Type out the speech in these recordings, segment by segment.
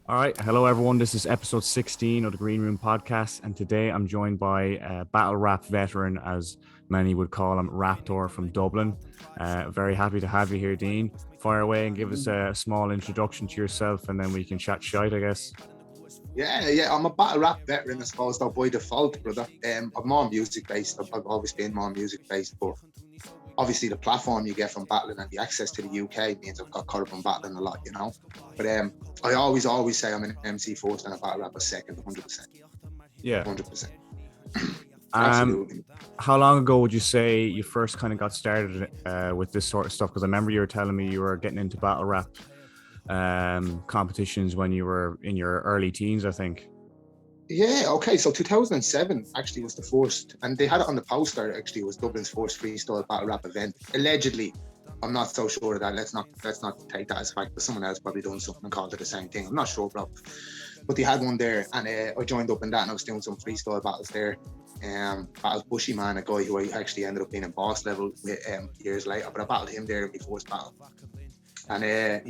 All right. Hello, everyone. This is episode 16 of the Green Room podcast. And today I'm joined by battle rap veteran, as many would call him, Rapthor from Dublin. Very happy to have you here, Dean. Fire away and give us a small introduction to yourself, and then we can chat shite, I guess. Yeah. I'm a battle rap veteran, I suppose, though, by default, brother. I'm more music based. I've always been more music based, but obviously the platform you get from battling and the access to the UK means I've got caught up on battling a lot. But I always say I'm an MC first and a battle rapper second, 100%. Yeah. 100%. Um, Absolutely. how long ago would you say you first kind of got started with this sort of stuff? Because I remember you were telling me you were getting into battle rap competitions when you were in your early teens, I think. Yeah, okay. So 2007 actually was the first, and they had it on the poster. Actually, it was Dublin's first freestyle battle rap event. Allegedly, I'm not so sure of that. Let's not take that as fact. But someone else probably done something and called it the same thing. I'm not sure, bro. But they had one there, and I joined up in that, and I was doing some freestyle battles there. Battled Bushy Man, a guy who I actually ended up being in boss level with years later. But I battled him there in my first battle. And I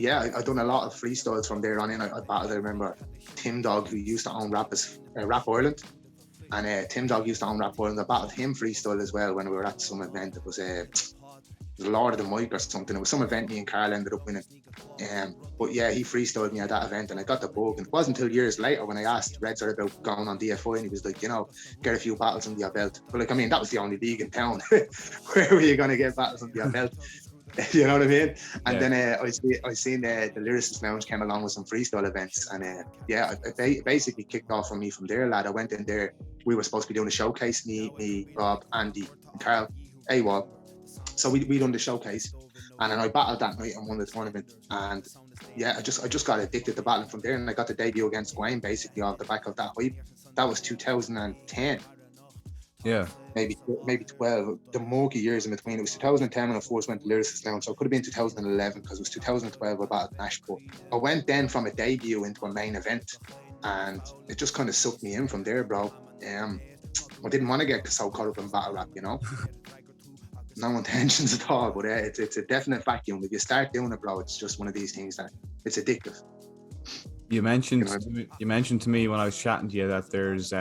done a lot of freestyles from there on in. I battled, I remember Tim Dog, who used to own Rap Ireland. And Tim Dog used to own Rap Ireland. I battled him freestyle as well when we were at some event. It was the Lord of the Mic or something. It was some event me and Carl ended up winning. But yeah, he freestyled me at that event and I got the bug. And it wasn't until years later when I asked Redzer about going on DFI and he was like, get a few battles under your belt. But like, I mean, that was the only league in town. Where were you going to get battles under your belt? You know what I mean? And then I seen the Lyricist Lounge came along with some freestyle events, and it basically kicked off for me from there, lad. I went in there. We were supposed to be doing a showcase, me, Rob, Andy, and Carl, AWOL. So we done the showcase, and then I battled that night and won the tournament. And yeah, I just got addicted to battling from there, and I got the debut against Wayne basically off the back of that hype. That was 2010. Yeah. Maybe 12, the murky years in between. It was 2010 when I first went to Lyricist Lounge, so it could have been 2011 because it was 2012 about Nashville. I went then from a debut into a main event, and it just kind of sucked me in from there, bro. I didn't want to get so caught up in battle rap, No intentions at all, but it's a definite vacuum. If you start doing it, bro, it's just one of these things that it's addictive. You mentioned to me when I was chatting to you that there's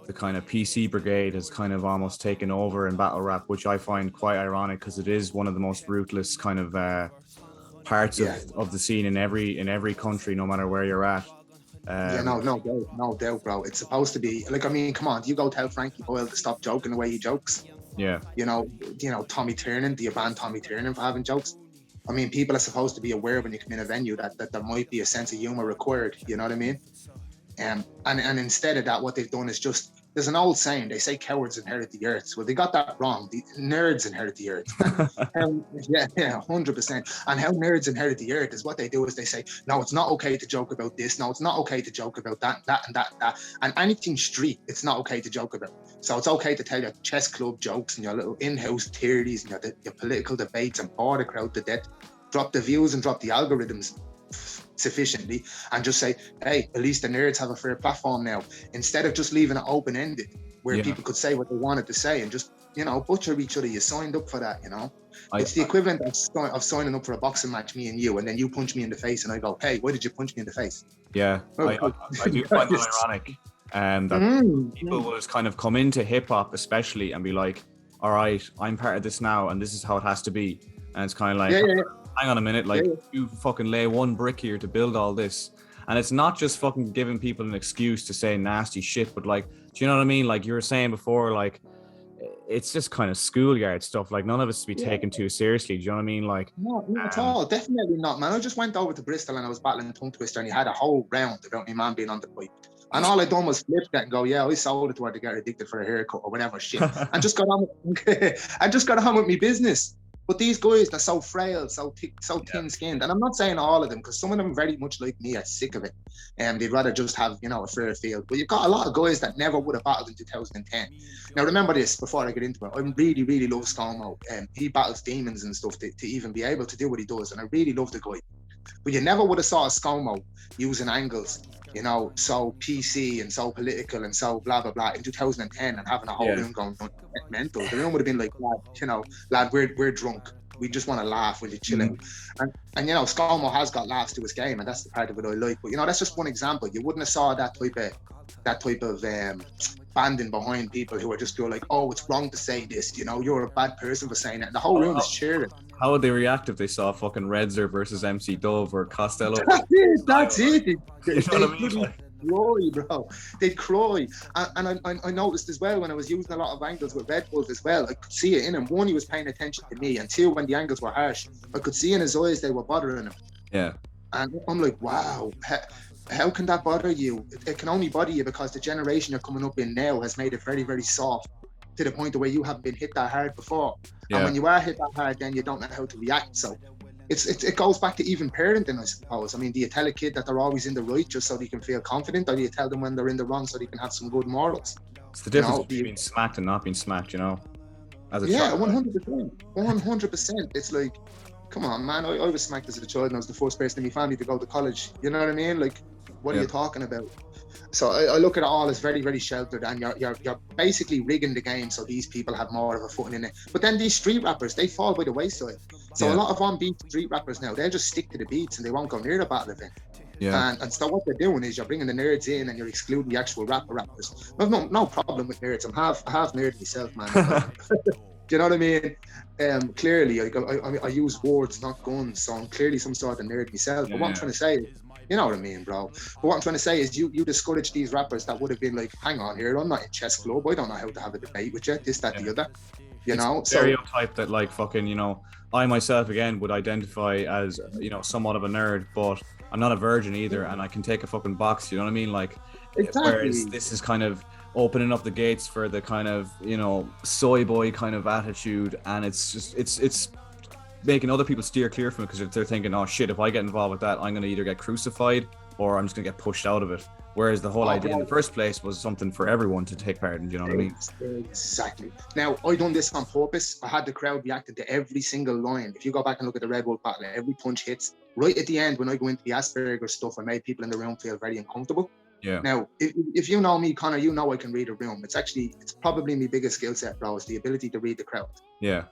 the kind of PC brigade has kind of almost taken over in battle rap, which I find quite ironic because it is one of the most ruthless kind of parts of the scene in every country, no matter where you're at. No doubt, bro. It's supposed to be like, I mean, come on, do you go tell Frankie Boyle to stop joking the way he jokes? Yeah. Tommy Tiernan, do you ban Tommy Tiernan for having jokes? I mean, people are supposed to be aware when you come in a venue that there might be a sense of humor required, you know what I mean? And instead of that, what they've done is just, there's an old saying, they say cowards inherit the earth. Well, they got that wrong. The nerds inherit the earth. 100%. And how nerds inherit the earth is what they do is they say, no, it's not okay to joke about this. No, it's not okay to joke about that, and that. And anything street, it's not okay to joke about. So it's okay to tell your chess club jokes and your little in-house theories and your political debates and bore the crowd to death. Drop the views and drop the algorithms sufficiently and just say, hey, at least the nerds have a fair platform now, instead of just leaving it open-ended where people could say what they wanted to say and just butcher each other. You signed up for that. It's the equivalent of signing up for a boxing match, me and you, and then you punch me in the face and I go, hey, why did you punch me in the face? I do find it ironic that people will just kind of come into hip-hop especially and be like, all right, I'm part of this now and this is how it has to be, and it's kind of like hang on a minute, you fucking lay one brick here to build all this. And it's not just fucking giving people an excuse to say nasty shit, but like, do you know what I mean? Like you were saying before, like, it's just kind of schoolyard stuff. Like none of us to be taken too seriously. Do you know what I mean? Like, no, not at all. Definitely not, man. I just went over to Bristol and I was battling Tongue Twister and he had a whole round about my man being on the pipe. And all I done was flip that and go, yeah, I sold it to her to get addicted for a haircut or whatever shit. And just got on with me business. But these guys, they're so frail, so thick, so thin-skinned. And I'm not saying all of them, because some of them very much like me are sick of it. And they'd rather just have, a fair field. But you've got a lot of guys that never would have battled in 2010. Now, remember this, before I get into it, I really, really love ScoMo. He battles demons and stuff to even be able to do what he does. And I really love the guy. But you never would have saw a ScoMo using angles, so PC and so political and so blah, blah, blah in 2010 and having a whole room going mental. The room would have been like, lad, we're drunk. We just want to laugh, we're chilling. And you know, ScoMo has got laughs to his game, and that's the part of it I like. But you know, that's just one example. You wouldn't have saw that type of banding behind people who are just go like, oh, it's wrong to say this, you know, you're a bad person for saying that. The whole room is cheering. How would they react if they saw fucking Redzer versus MC Dove or Costello? That's it. You know what I mean? Cry, bro. They'd cry. And I noticed as well when I was using a lot of angles with Red Bull as well, I could see it in him. One, he was paying attention to me, and two, when the angles were harsh, I could see in his eyes they were bothering him. Yeah. And I'm like, wow, how can that bother you? It can only bother you because the generation you're coming up in now has made it very, very soft to the point where you haven't been hit that hard before. Yeah. And when you are hit that hard, then you don't know how to react. So it goes back to even parenting, I suppose. I mean, do you tell a kid that they're always in the right just so they can feel confident, or do you tell them when they're in the wrong so they can have some good morals? It's the difference between being smacked and not being smacked, you know? As a child. 100%. It's like, come on, man, I was smacked as a child, and I was the first person in my family to go to college. You know what I mean? Like, what are you talking about? So I look at it all as very, very sheltered, and you're basically rigging the game so these people have more of a footing in it. But then these street rappers, they fall by the wayside. So a lot of on-beat street rappers now, they'll just stick to the beats and they won't go near the battle event. Yeah. And so what they're doing is you're bringing the nerds in and you're excluding the actual rappers. I've no problem with nerds. I'm half nerd myself, man. Do you know what I mean? Clearly, I use words, not guns, so I'm clearly some sort of nerd myself. But what I'm trying to say is, you know what I mean, bro? But what I'm trying to say is you discourage these rappers that would have been like, hang on here, I'm not in chess club, I don't know how to have a debate with you, this, that, the other. You know? It's a stereotype that, like, fucking, you know, I myself, again, would identify as, you know, somewhat of a nerd, but I'm not a virgin either, and I can take a fucking box, you know what I mean? Like, whereas this is kind of opening up the gates for the kind of, you know, soy boy kind of attitude, and it's just, it's making other people steer clear from it because they're thinking, oh shit, if I get involved with that, I'm going to either get crucified or I'm just going to get pushed out of it. Whereas the whole idea in the first place was something for everyone to take part in, do you know what I mean? Exactly. Now, I done this on purpose. I had the crowd reacting to every single line. If you go back and look at the Red Bull battle, every punch hits. Right at the end, when I go into the Asperger's stuff, I made people in the room feel very uncomfortable. Yeah. Now, if you know me, Connor, you know I can read a room. It's probably my biggest skill set, bro, is the ability to read the crowd. Yeah.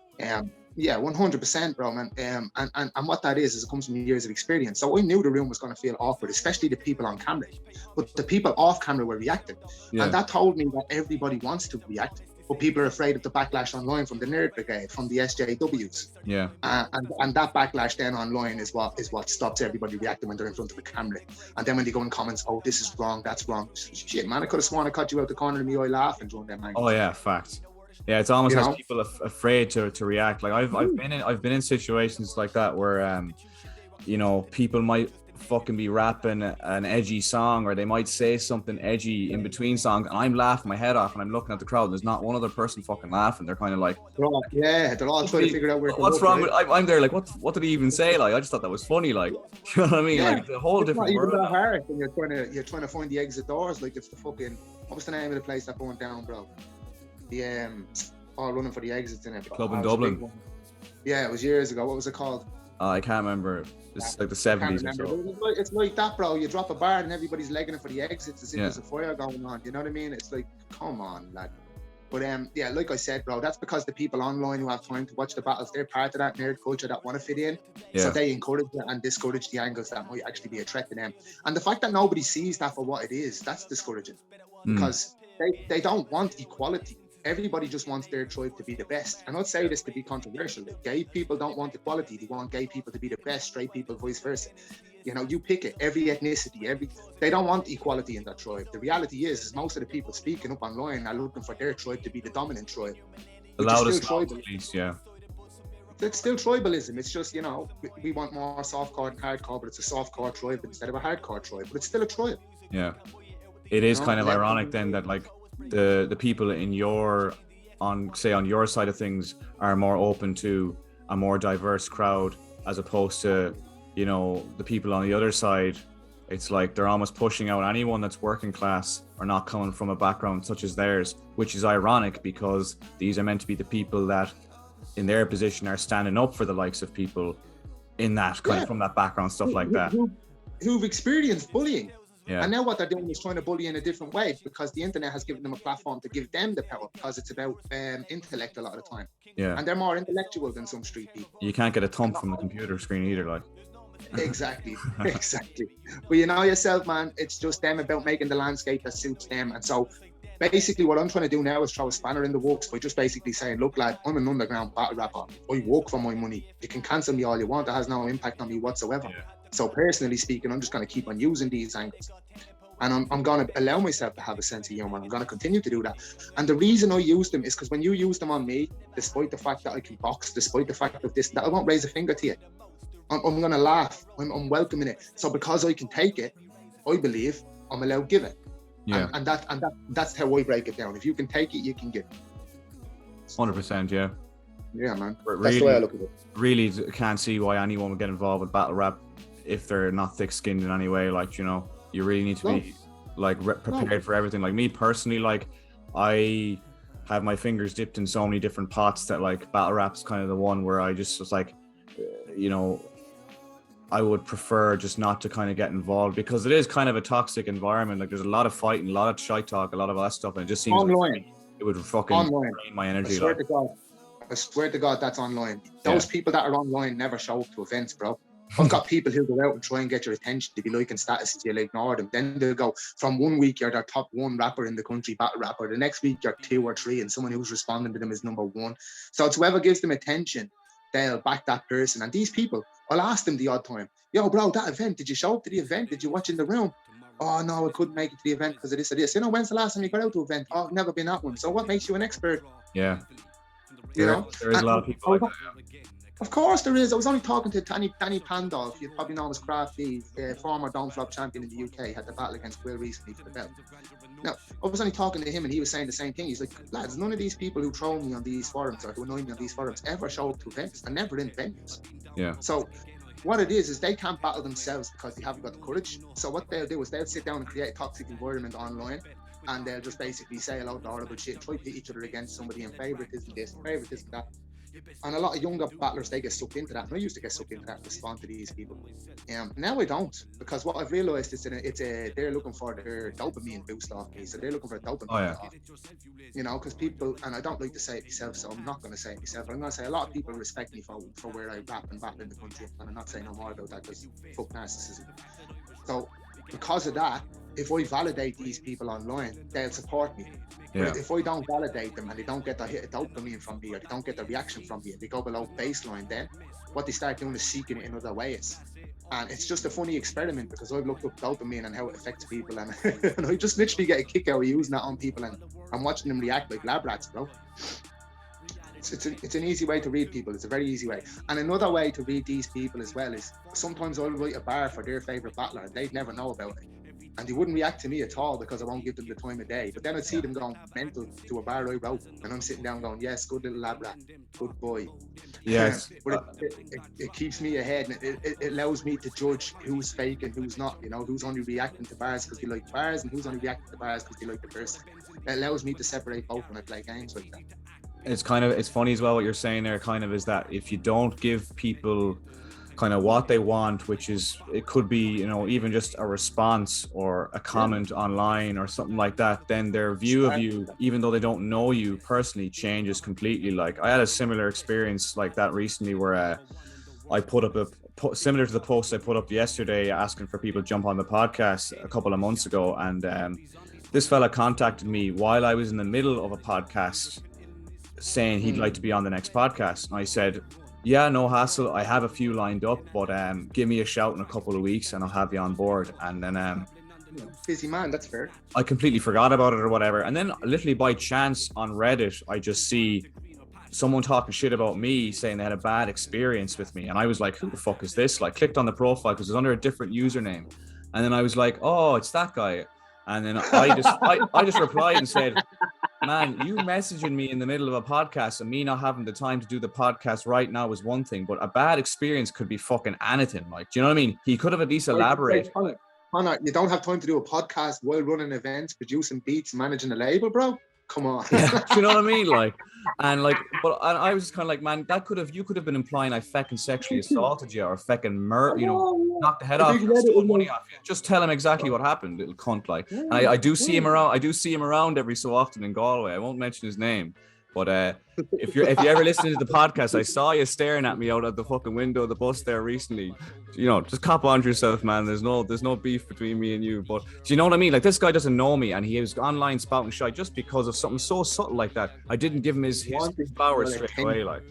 Yeah, 100%, bro, man. And what that is it comes from years of experience. So I knew the room was going to feel awkward, especially the people on camera. But the people off camera were reacting. Yeah. And that told me that everybody wants to react, but people are afraid of the backlash online from the Nerd Brigade, from the SJWs. Yeah. And that backlash then online is what stops everybody reacting when they're in front of the camera. And then when they go in comments, oh, this is wrong, that's wrong. Shit, man, I could have sworn I caught you out the corner of me eye laughing during them angles. Oh yeah, fact. Yeah, it's almost has people afraid to react. Like I've been in situations like that where you know, people might fucking be rapping an edgy song, or they might say something edgy in between songs, and I'm laughing my head off, and I'm looking at the crowd and there's not one other person fucking laughing. They're kind of like, they're all trying to figure out what's wrong with. I'm there like, what did he even say? Like, I just thought that was funny. Like, you know what I mean? Yeah. Like, it's a whole different world. It's not even that hard when you're trying to find the exit doors. Like, it's the fucking, what was the name of the place that burned down, bro? The all running for the exits in it. The club in Dublin. Yeah, it was years ago. What was it called? I can't remember. It's like the 70s or so. It's like that, bro. You drop a bar and everybody's legging it for the exits as if there's a fire going on. You know what I mean? It's like, come on, lad. But yeah, like I said, bro, that's because the people online who have time to watch the battles, they're part of that nerd culture that want to fit in. Yeah. So they encourage it and discourage the angles that might actually be a threat to them. And the fact that nobody sees that for what it is, that's discouraging. Because they don't want equality. Everybody just wants their tribe to be the best. And I'd say this to be controversial. Gay people don't want equality. They want gay people to be the best, straight people, vice versa. You know, you pick it. Every ethnicity, they don't want equality in that tribe. The reality is most of the people speaking up online are looking for their tribe to be the dominant tribe. The loudest mouth, at least, yeah. It's still tribalism. It's just, you know, we want more softcore and hardcore, but it's a softcore tribe instead of a hardcore tribe. But it's still a tribe. Yeah. It is kind of ironic then that, like, the people in on your side of things are more open to a more diverse crowd, as opposed to, you know, the people on the other side. It's like they're almost pushing out anyone that's working class or not coming from a background such as theirs, which is ironic because these are meant to be the people that in their position are standing up for the likes of people in that kind of from that background, stuff like that, who've experienced bullying. Yeah. And now what they're doing is trying to bully in a different way, because the internet has given them a platform to give them the power, because it's about intellect a lot of the time. Yeah. And they're more intellectual than some street people. You can't get a thump from the computer screen either, like. Exactly. But you know yourself, man, it's just them about making the landscape that suits them. And so basically what I'm trying to do now is throw a spanner in the works by just basically saying, look, lad, I'm an underground battle rapper. I work for my money. You can cancel me all you want. It has no impact on me whatsoever. Yeah. So personally speaking, I'm just going to keep on using these angles. And I'm going to allow myself to have a sense of humor. I'm going to continue to do that. And the reason I use them is because when you use them on me, despite the fact that I can box, despite the fact of this, that I won't raise a finger to you. I'm going to laugh. I'm welcoming it. So because I can take it, I believe I'm allowed to give it. Yeah. And that's how I break it down. If you can take it, you can give it. 100%, yeah. Yeah, man. Really, that's the way I look at it. Really can't see why anyone would get involved with battle rap if they're not thick-skinned in any way. Like, you know, you really need to be like prepared for everything. Like me personally, like I have my fingers dipped in so many different pots that like battle rap's kind of the one where I just was like, you know, I would prefer just not to kind of get involved, because it is kind of a toxic environment. Like there's a lot of fighting, a lot of shite talk, a lot of that stuff, and it just seems like it would fucking drain my energy. I swear to God, that's online. Those people that are online never show up to events, bro. I've got people who go out and try and get your attention to be liking statuses, you'll ignore them. Then they'll go from 1 week you're their top 1 rapper in the country, battle rapper. The next week you're 2 or 3, and someone who's responding to them is number 1. So it's whoever gives them attention, they'll back that person. And these people, I'll ask them the odd time, yo, bro, that event, did you show up to the event? Did you watch in the room? Oh, no, I couldn't make it to the event because of this or this. You know, when's the last time you got out to an event? Oh, I've never been at one. So what makes you an expert? Yeah. You know? There is a lot of people like that, yeah. Of course there is. I was only talking to Danny Pandolf, you probably know him as Crafty, former Don't Flop champion in the UK, had the battle against Will recently for the belt. Now, I was only talking to him and he was saying the same thing. He's like, lads, none of these people who troll me on these forums or who annoy me on these forums ever show up to events. They're never in venues. Yeah. So what it is they can't battle themselves because they haven't got the courage. So what they'll do is they'll sit down and create a toxic environment online, and they'll just basically say a lot of horrible shit, try to pit each other against somebody, and favoritism this, favoritism that. And a lot of younger battlers, they get sucked into that. And I used to get sucked into that and respond to these people. Now I don't, because what I've realised is they're looking for their dopamine boost off me. So they're looking for a dopamine off me. You know, because people, and I don't like to say it myself, so I'm not going to say it myself. I'm going to say a lot of people respect me for where I rap and battle in the country. And I'm not saying no more about that because fuck narcissism. So because of that, if I validate these people online, they'll support me. Yeah. But if I don't validate them and they don't get the hit of dopamine from me, or they don't get the reaction from me, and they go below baseline, then what they start doing is seeking it in other ways. And it's just a funny experiment, because I've looked up dopamine and how it affects people, and, and I just literally get a kick out of using that on people, and I'm watching them react like lab rats, bro. It's an easy way to read people. It's a very easy way. And another way to read these people as well is sometimes I'll write a bar for their favorite battler and they'd never know about it. And they wouldn't react to me at all because I won't give them the time of day. But then I'd see them going mental to a bar I wrote, and I'm sitting down going, yes, good little lab rat, good boy. Yes. But it keeps me ahead, and it allows me to judge who's fake and who's not, you know, who's only reacting to bars because they like bars and who's only reacting to bars because they like the person. It allows me to separate both when I play games like that. It's funny as well what you're saying there, kind of, is that if you don't give people kind of what they want, which is, it could be, you know, even just a response or a comment online or something like that, then their view of you, even though they don't know you personally, changes completely. Like I had a similar experience like that recently where I put up similar to the post I put up yesterday asking for people to jump on the podcast a couple of months ago, and this fella contacted me while I was in the middle of a podcast saying he'd like to be on the next podcast. And I said, yeah, no hassle, I have a few lined up, but give me a shout in a couple of weeks and I'll have you on board. And then busy man, that's fair. I completely forgot about it or whatever, and then literally by chance on Reddit I just see someone talking shit about me, saying they had a bad experience with me, and I was like, who the fuck is this? Like, clicked on the profile because it was under a different username, and then I was like, oh, it's that guy. And then I just replied and said, man, you messaging me in the middle of a podcast and me not having the time to do the podcast right now is one thing, but a bad experience could be fucking anything. Like, do you know what I mean? He could have at least elaborated. Connor, you don't have time to do a podcast while running events, producing beats, managing a label, bro? Come on. Yeah, you know what I mean? Like, and I was just kind of like, man, you could have been implying I fucking sexually assaulted you or fucking murder, you know. knock the head off, steal money off you. Just tell him exactly what happened, little cunt. Like, and I do see him around. I do see him around every so often in Galway. I won't mention his name, but if you ever listen to the podcast, I saw you staring at me out of the fucking window of the bus there recently. You know, just cop on to yourself, man. There's no beef between me and you. But do you know what I mean? Like, this guy doesn't know me, and he was online spouting shit just because of something so subtle like that. I didn't give him his flowers straight away, like.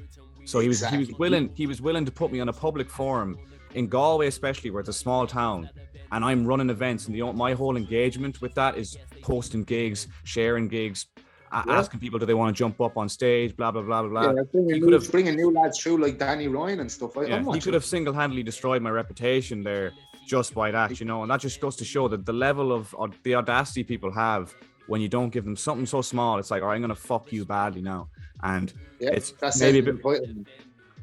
So he was willing to put me on a public forum in Galway, especially where it's a small town, and I'm running events, and my whole engagement with that is posting gigs, sharing gigs, asking people do they want to jump up on stage, blah blah blah blah. He could have bringing new lads through like Danny Ryan and stuff. He could have single-handedly destroyed my reputation there just by that, you know, and that just goes to show that the level of the audacity people have when you don't give them something so small. It's like, all right, I'm gonna fuck you badly now, and it's maybe a bit.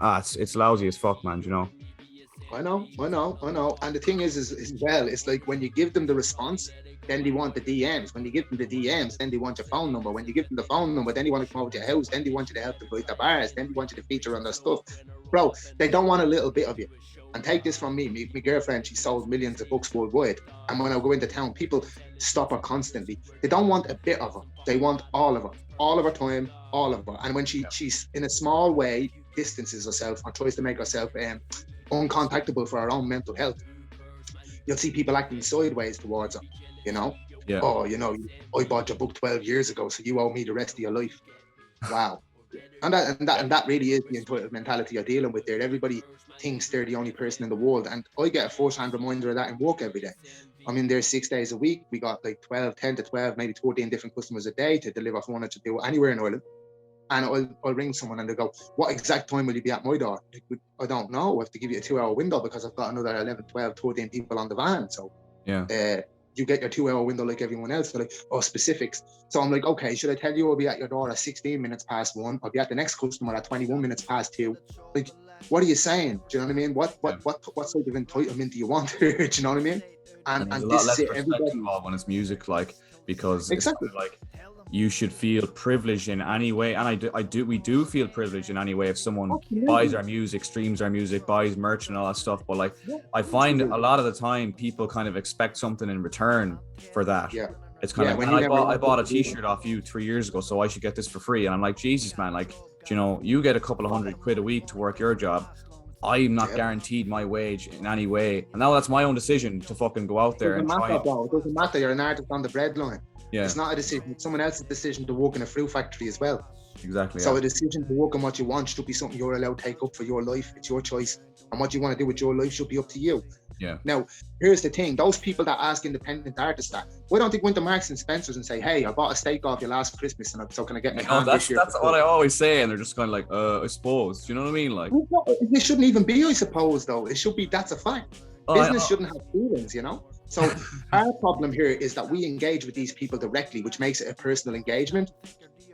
It's lousy as fuck, man. You know. I know. And the thing is as well, it's like when you give them the response, then they want the DMs. When you give them the DMs, then they want your phone number. When you give them the phone number, then they want to come over to your house. Then they want you to help them with the bars. Then they want you to feature on their stuff. Bro, they don't want a little bit of you. And take this from me. My girlfriend, she sold millions of books worldwide. And when I go into town, people stop her constantly. They don't want a bit of her. They want all of her. All of her time, all of her. And when she's in a small way, distances herself or tries to make herself uncontactable for her own mental health, you'll see people acting sideways towards her, you know? Yeah. Oh, you know, I bought your book 12 years ago, so you owe me the rest of your life. Wow. And that really is the entitled mentality you're dealing with there. Everybody thinks they're the only person in the world. And I get a first-hand reminder of that in work every day. I'm in there 6 days a week. We got like 10 to 12, maybe 14 different customers a day to deliver furniture to anywhere in Ireland. And I'll ring someone and they go, what exact time will you be at my door? I don't know. I have to give you a 2-hour window because I've got another 11, 12, 13 people on the van. So you get your 2-hour window like everyone else. They're like, oh, specifics. So I'm like, okay, should I tell you I'll be at your door at 16 minutes past 1? I'll be at the next customer at 21 minutes past 2. Like, what are you saying? Do you know what I mean? What sort of entitlement do you want here? Do you know what I mean? And this is it. Everybody when it's music, like, because exactly it's like you should feel privileged in any way, and we do feel privileged in any way if someone buys our music, streams our music, buys merch and all that stuff. But like, I find a lot of the time people kind of expect something in return for that. It's kind of, I bought a t-shirt off you 3 years ago, so I should get this for free. And I'm like, Jesus, man, like, you know, you get a couple of £100 a week to work your job. I'm not guaranteed my wage in any way, and now that's my own decision to fucking go out there and try. It doesn't matter. You're an artist on the breadline. It's not a decision. It's someone else's decision to work in a fruit factory as well. Exactly. So a decision to work on what you want should be something you're allowed to take up for your life. It's your choice, and what you want to do with your life should be up to you. Yeah. Now, here's the thing: those people that ask independent artists that, why don't they go into Marks and Spencers and say, "Hey, I bought a steak off you last Christmas, and so can I get my hand this year?" That's what I always say, and they're just kind of like, I suppose. Do you know what I mean? Like, it shouldn't even be, I suppose, though. It should be. That's a fact. Business shouldn't have feelings, you know. So our problem here is that we engage with these people directly, which makes it a personal engagement.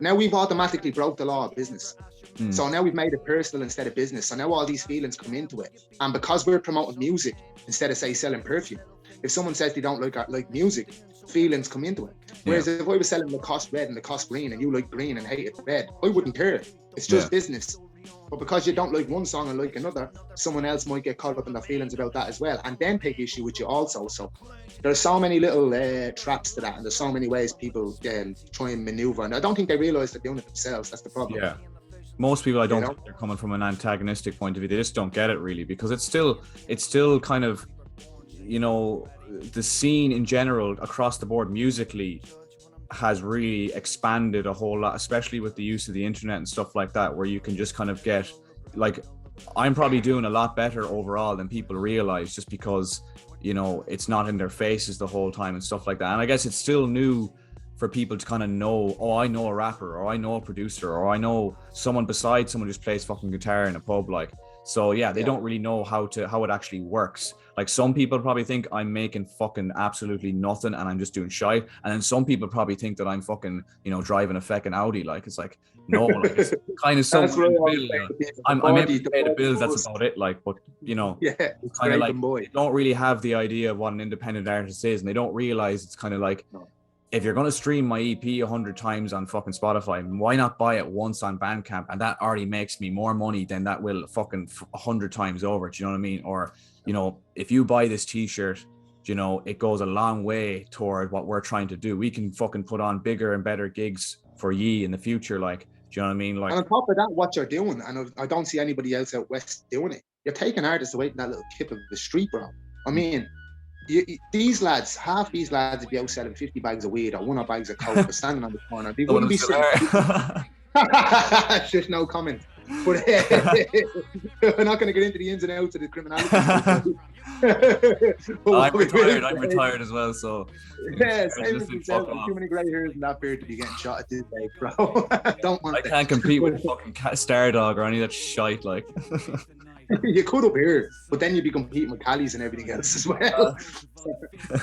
Now we've automatically broke the law of business. So now we've made it personal instead of business. So now all these feelings come into it. And because we're promoting music instead of, say, selling perfume, if someone says they don't like music, feelings come into it. Whereas if I was selling Lacoste red and Lacoste green and you like green and hated red, I wouldn't care. It's just business. But because you don't like one song and like another, someone else might get caught up in their feelings about that as well, and then take issue with you also. So there's so many little traps to that, and there's so many ways people try and maneuver, and I don't think they realise they're doing it themselves. That's the problem. Yeah. Most people, I don't think they're coming from an antagonistic point of view. They just don't get it really, because it's still kind of, you know, the scene in general across the board musically has really expanded a whole lot, especially with the use of the internet and stuff like that, where you can just kind of get, like, I'm probably doing a lot better overall than people realize, just because, you know, it's not in their faces the whole time and stuff like that. And I guess it's still new for people to kind of know, oh, I know a rapper, or I know a producer, or I know someone besides someone who just plays fucking guitar in a pub, like. So they don't really know how it actually works. Like, some people probably think I'm making fucking absolutely nothing and I'm just doing shite, and then some people probably think that I'm fucking, you know, driving a fucking Audi. Like, it's like, no, like, it's kind of something. I'm able to pay the bills. That's about it. Like, but you know, it's kind of like they don't really have the idea of what an independent artist is, and they don't realize it's kind of like if you're going to stream my EP 100 times on fucking Spotify, why not buy it once on Bandcamp? And that already makes me more money than that will fucking 100 times over. Do you know what I mean? Or, you know, if you buy this t-shirt, you know, it goes a long way toward what we're trying to do. We can fucking put on bigger and better gigs for ye in the future. Like, do you know what I mean? Like, and on top of that, what you're doing, and I don't see anybody else out west doing it, you're taking artists away from that little tip of the street, bro. I mean, these lads, half these lads would be out selling 50 bags of weed or 100 bags of coke or standing on the corner. They wouldn't be sitting. Just no comment. But we're not going to get into the ins and outs of the criminality. I'm retired as well, so yeah, same as yourself. Too many grey hairs in that beard to be getting shot at this day, bro. Don't want I can't compete with fucking Star Dog or any of that shite, like. You could up here, but then you'd be competing with Callies and everything else as well.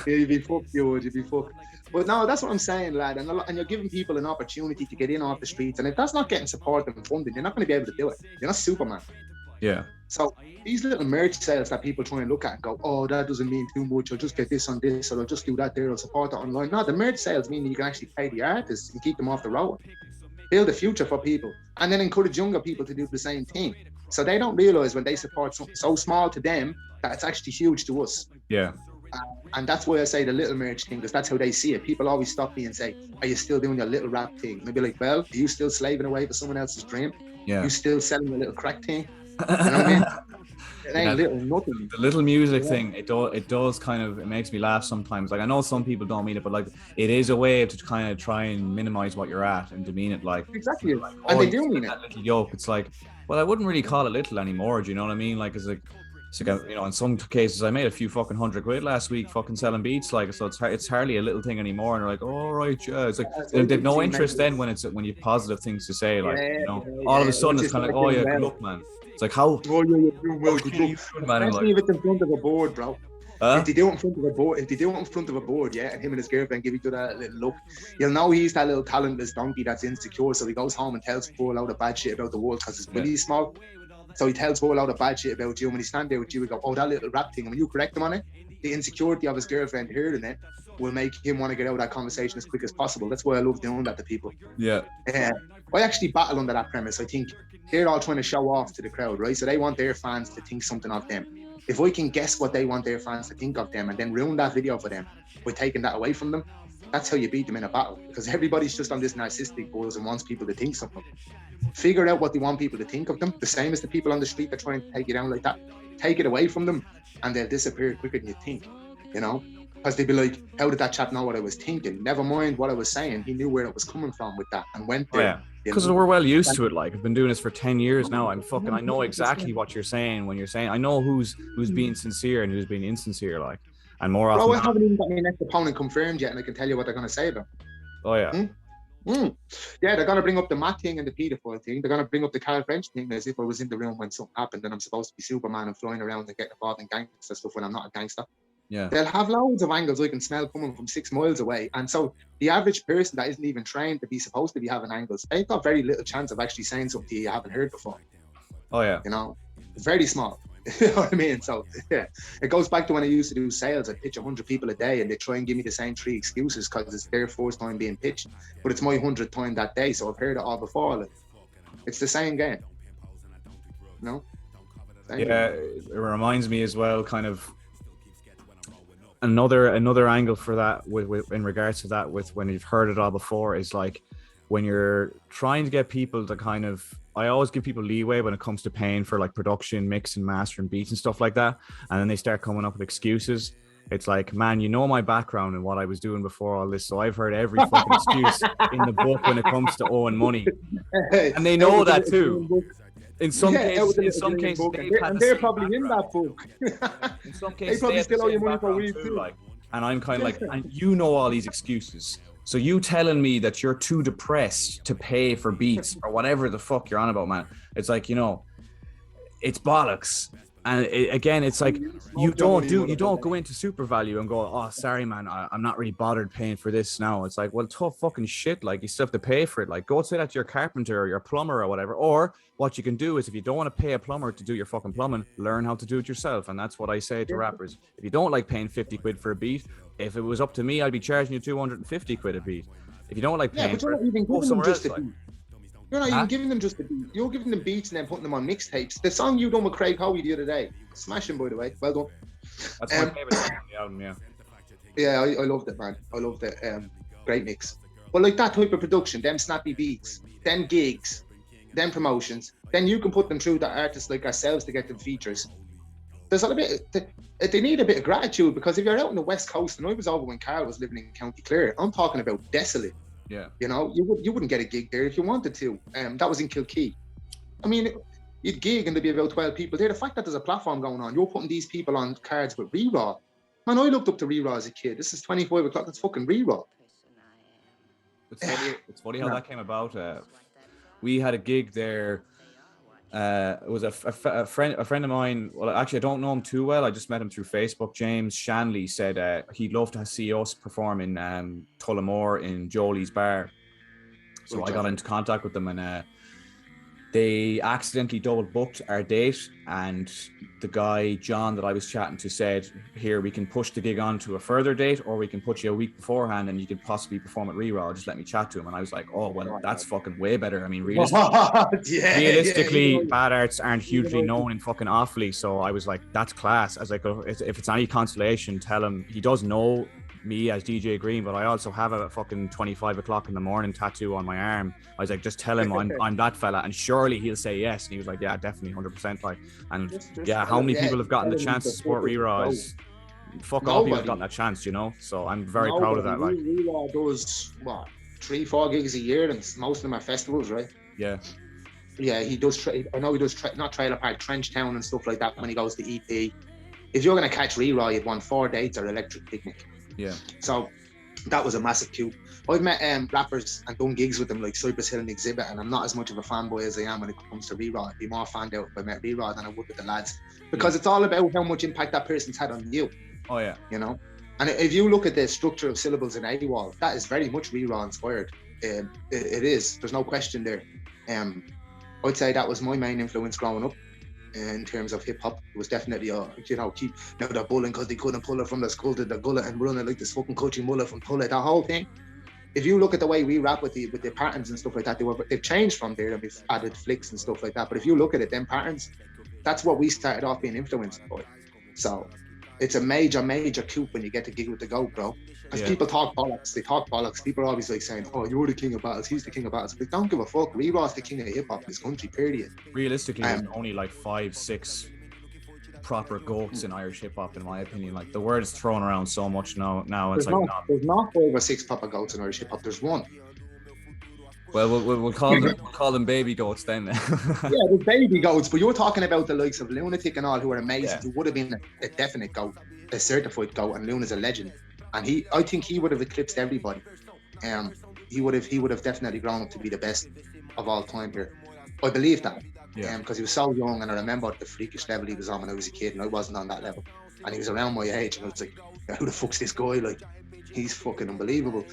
You'd be fucked, you'd be fucked. But no, that's what I'm saying, lad. And you're giving people an opportunity to get in off the streets. And if that's not getting support and funding, you're not going to be able to do it. You're not Superman. Yeah. So these little merch sales that people try and look at and go, oh, that doesn't mean too much. I'll just get this on this, or I'll just do that there. I'll support it online. No, the merch sales mean that you can actually pay the artists and keep them off the road. Build a future for people. And then encourage younger people to do the same thing. So they don't realize when they support something so small to them that it's actually huge to us. Yeah. And that's why I say the little merch thing, because that's how they see it. People always stop me and say, are you still doing your little rap thing? And I'd be like, well, are you still slaving away for someone else's dream? Yeah. You still selling your little crack thing? You know what I mean? It ain't little nothing. The little music thing, it does kind of, it makes me laugh sometimes. Like, I know some people don't mean it, but like, it is a way to kind of try and minimize what you're at and demean it. Like, exactly. Like, and they do mean it. That little yoke. It's like, well, I wouldn't really call it little anymore. Do you know what I mean? Like, it's like, you know, in some cases, I made a few fucking £100 last week, fucking selling beats. Like, so it's hardly a little thing anymore. And they're like, oh, right, yeah. It's like they've no interest then when you have positive things to say. Like, you know, all of a sudden it's kind of like, oh yeah, good luck, man. It's like, how? Oh yeah, you're doing well, good luck. Especially if it's in front of a board, bro. If they do it in front of a board, yeah, and him and his girlfriend give each other that little look, you'll know he's that little talentless donkey that's insecure. So he goes home and tells Paul out of bad shit about the world because his belly's small. So he tells Paul out of bad shit about you. And when he stand there with you, we go, oh, that little rap thing. And when you correct him on it, the insecurity of his girlfriend hearing it will make him want to get out of that conversation as quick as possible. That's why I love doing that to people. Yeah. I actually battle under that premise. I think they're all trying to show off to the crowd, right? So they want their fans to think something of them. If I can guess what they want their fans to think of them and then ruin that video for them by taking that away from them, that's how you beat them in a battle. Because everybody's just on this narcissistic buzz and wants people to think something. Figure out what they want people to think of them, the same as the people on the street that try and take you down like that. Take it away from them and they'll disappear quicker than you think, you know? Because they'd be like, how did that chap know what I was thinking? Never mind what I was saying. He knew where it was coming from with that and went there. Yeah. Because we're well used to it. Like, I've been doing this for 10 years now. I know exactly what you're saying when you're saying, I know who's being sincere and who's being insincere, like, and more often. I haven't even got my next opponent confirmed yet, and I can tell you what they're going to say about. Oh yeah. Yeah, they're going to bring up the Matt thing and the pedophile thing. They're going to bring up the Carl French thing as if I was in the room when something happened and I'm supposed to be Superman and flying around and getting involved in gangster stuff when I'm not a gangster. Yeah. They'll have loads of angles I can smell coming from 6 miles away. And so the average person that isn't even trained to be supposed to be having angles, they've got very little chance of actually saying something you haven't heard before. Oh yeah. You know, it's very small. You know what I mean? So yeah, it goes back to when I used to do sales. I pitch 100 people a day and they try and give me the same 3 excuses because it's their first time being pitched, but it's my 100th time that day. So I've heard it all before. Like, it's the same game. No? It reminds me as well, kind of, another angle for that with in regards to that, with when you've heard it all before, is like when you're trying to get people to kind of, I always give people leeway when it comes to paying for like production, mix and master and beats and stuff like that, and then they start coming up with excuses. It's like, man, you know my background and what I was doing before all this, so I've heard every fucking excuse in the book when it comes to owing money, and they know that too. In some cases, they're probably in that book. In some cases, they probably still owe you money for weed too. Like, and I'm kind of like, and you know all these excuses. So you telling me that you're too depressed to pay for beats or whatever the fuck you're on about, man. It's like, you know, it's bollocks. And again, it's like you don't go into Super Value and go, oh, sorry, man, I'm not really bothered paying for this now. It's like, well, tough fucking shit. Like, you still have to pay for it. Like, go say that to your carpenter or your plumber or whatever. Or what you can do is, if you don't want to pay a plumber to do your fucking plumbing, learn how to do it yourself. And that's what I say to rappers. If you don't like paying 50 quid for a beat, if it was up to me, I'd be charging you 250 quid a beat. If you don't like paying but you're for not it, even go giving them somewhere just else. a beat. You're not even giving them just a beat. You're giving them beats and then putting them on mixtapes. The song you done with Craig Howie the other day, smashing, by the way. Well done. That's my favorite song on the album, yeah. Yeah, I loved it, man. I loved it. Great mix. But like that type of production, them snappy beats, them gigs, them promotions, then you can put them through the artists like ourselves to get them features. There's a bit. They need a bit of gratitude, because if you're out on the West Coast, and I was over when Carl was living in County Clare, I'm talking about desolate. Yeah. You know, you wouldn't get a gig there if you wanted to. That was in Kilkee. I mean, you'd gig and there'd be about 12 people there. The fact that there's a platform going on, you're putting these people on cards with Re-Raw. Man, I looked up to Re-Raw as a kid. This is 25 o'clock. It's fucking Re-Raw. It's funny how that came about. We had a gig there. It was a friend of mine. Well, actually, I don't know him too well. I just met him through Facebook. James Shanley said he'd love to see us perform in Tullamore in Jolie's Bar. So I got into contact with them, and they accidentally double booked our date, and the guy John that I was chatting to said, here, we can push the gig on to a further date, or we can put you a week beforehand and you could possibly perform at Re-Raw. Just let me chat to him. And I was like, oh, well, that's fucking way better. I mean, realistically, Bad Arts aren't hugely known in fucking Offaly, so I was like, that's class. I was like, if it's any consolation, tell him. He does know me as DJ Green, but I also have a fucking 25 o'clock in the morning tattoo on my arm. I was like, just tell him I'm that fella, and surely he'll say yes. And he was like, yeah, definitely, 100%. Like, and yeah, how many people have gotten the chance to support Re-Raw? Fuck all people have gotten that chance, you know. So I'm very proud of that. Like, Re-Raw does what, 3-4 gigs a year, and most of them are festivals, right? Yeah. Yeah, he does. I know he does not Trailer Park, Trenchtown and stuff like that when he goes to EP. If you're going to catch Re-Raw, you've won 4 dates or Electric Picnic. Yeah. So that was a massive coup. I've met rappers and done gigs with them like Cypress Hill and Exhibit, and I'm not as much of a fanboy as I am when it comes to Re-Raw. I'd be more fanned out if I met Re-Raw than I would with the lads, because it's all about how much impact that person's had on you. Oh yeah. You know, and if you look at the structure of syllables in AWOL, that is very much Re-Raw inspired. It is. There's no question there. I'd say that was my main influence growing up. In terms of hip hop, it was definitely keep now they're bullying because they couldn't pull it from the skull to the gullet and running like this fucking coaching mullet from Pullet. That whole thing. If you look at the way we rap with the patterns and stuff like that, they've changed from there, and we've added flicks and stuff like that. But if you look at it, them patterns, that's what we started off being influenced by. So it's a major coup when you get to gig with the GOAT, bro. Because people talk bollocks. They talk bollocks. People are always like saying, "Oh, you're the king of battles. He's the king of battles." But don't give a fuck. Re-Raw's the king of hip hop in this country. Period. Realistically, there's only like 5-6 proper goats in Irish hip hop, in my opinion. Like, the word is thrown around so much now. It's there's not 5 or 6 proper goats in Irish hip hop. There's one. Well, we'll call them baby goats then. Yeah, the baby goats. But you're talking about the likes of Lunatic and all, who are amazing. Who would have been a definite goat, a certified goat, and Luna's a legend. And I think he would have eclipsed everybody. He would have definitely grown up to be the best of all time here. I believe that. Because he was so young, and I remember the freakish level he was on when I was a kid, and I wasn't on that level. And he was around my age, and I was like, who the fuck's this guy? Like, he's fucking unbelievable.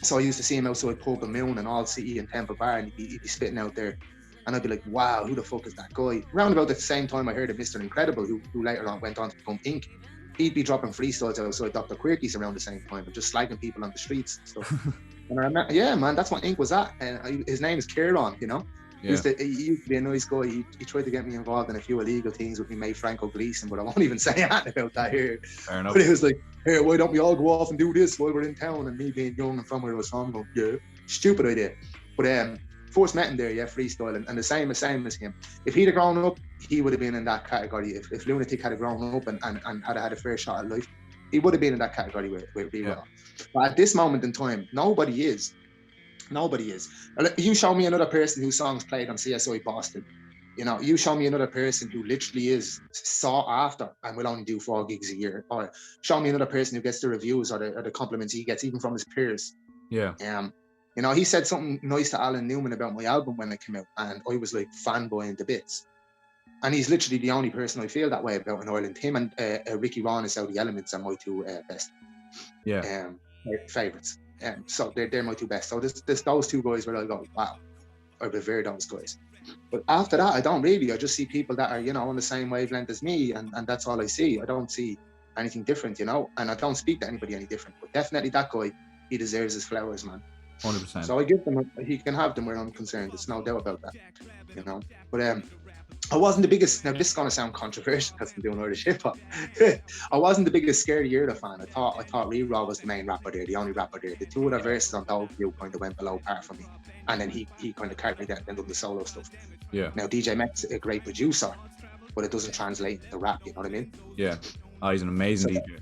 So I used to see him outside Pub and Moon and All City and Temple Bar, and he'd be spitting out there. And I'd be like, wow, who the fuck is that guy? Around about the same time, I heard of Mr. Incredible, who later on went on to become Inc. He'd be dropping freestyles outside Dr. Quirky's around the same time, and just slagging people on the streets and stuff. And I remember, yeah, man, that's what Inc. was at. And his name is Kieran, you know? He used to be a nice guy. He tried to get me involved in a few illegal things with me mate Franco Gleason, but I won't even say anything about that here. Fair enough. But it was like, hey, why don't we all go off and do this while we're in town? And me being young and from where I was from, going, yeah, stupid idea. But first met him there, freestyling, and the same as him. If he'd have grown up, he would have been in that category. If Lunatic had grown up and had a fair shot at life, he would have been in that category with Re-Raw. But at this moment in time, nobody is. You show me another person whose songs played on CSI Boston. You know, you show me another person who literally is sought after and will only do 4 gigs a year. Or show me another person who gets the reviews or the compliments he gets even from his peers. Yeah. You know, he said something nice to Alan Newman about my album when it came out, and I was like fanboying to bits. And he's literally the only person I feel that way about in Ireland. Him and Ricky Ron is Out the Elements are my two best favourites. So they're my two best. So there's those two guys where I go, wow, I revere those guys. But after that, I don't really. I just see people that are, on the same wavelength as me, and that's all I see. I don't see anything different, and I don't speak to anybody any different. But definitely that guy, he deserves his flowers, man. 100%. So I give them, he can have them where I'm concerned. There's no doubt about that, But I wasn't the biggest. Now this is gonna sound controversial because I'm doing Irish hip hop. I wasn't the biggest Scared Yearda fan. I thought Re-Raw was the main rapper there, the only rapper there. The two other verses on Dog View kind of went below par for me, and then he kind of carried that and done the solo stuff. Yeah. Now DJ Mech's a great producer, but it doesn't translate into rap. You know what I mean? Yeah. Oh, he's an amazing DJ.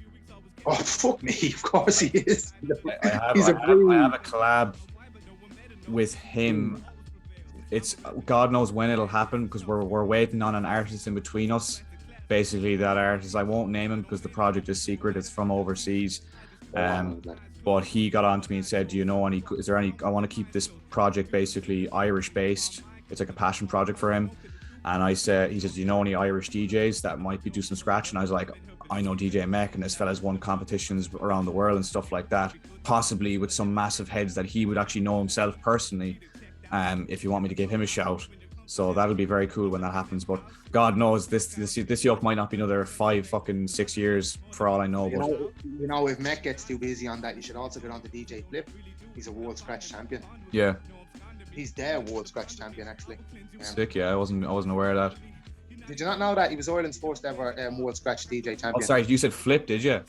Oh fuck me! Of course he is. I have a collab with him. It's God knows when it'll happen because we're waiting on an artist in between us. Basically, that artist, I won't name him because the project is secret. It's from overseas. But he got on to me and said, "Do you know any? Is there any? I want to keep this project basically Irish based. It's like a passion project for him." And he says, "Do you know any Irish DJs that might be do some scratch?" And I was like, "I know DJ Mech, and this fella's won competitions around the world and stuff like that. Possibly with some massive heads that he would actually know himself personally. If you want me to give him a shout." So that'll be very cool when that happens. But God knows this yoke might not be another 6 years for all I know. But if Mech gets too busy on that, you should also get on to DJ Flip. He's a world scratch champion. Yeah. He's their world scratch champion actually. Sick, yeah. I wasn't aware of that. Did you not know that he was Ireland's first ever world scratch DJ champion? Oh, sorry, you said Flip, did you?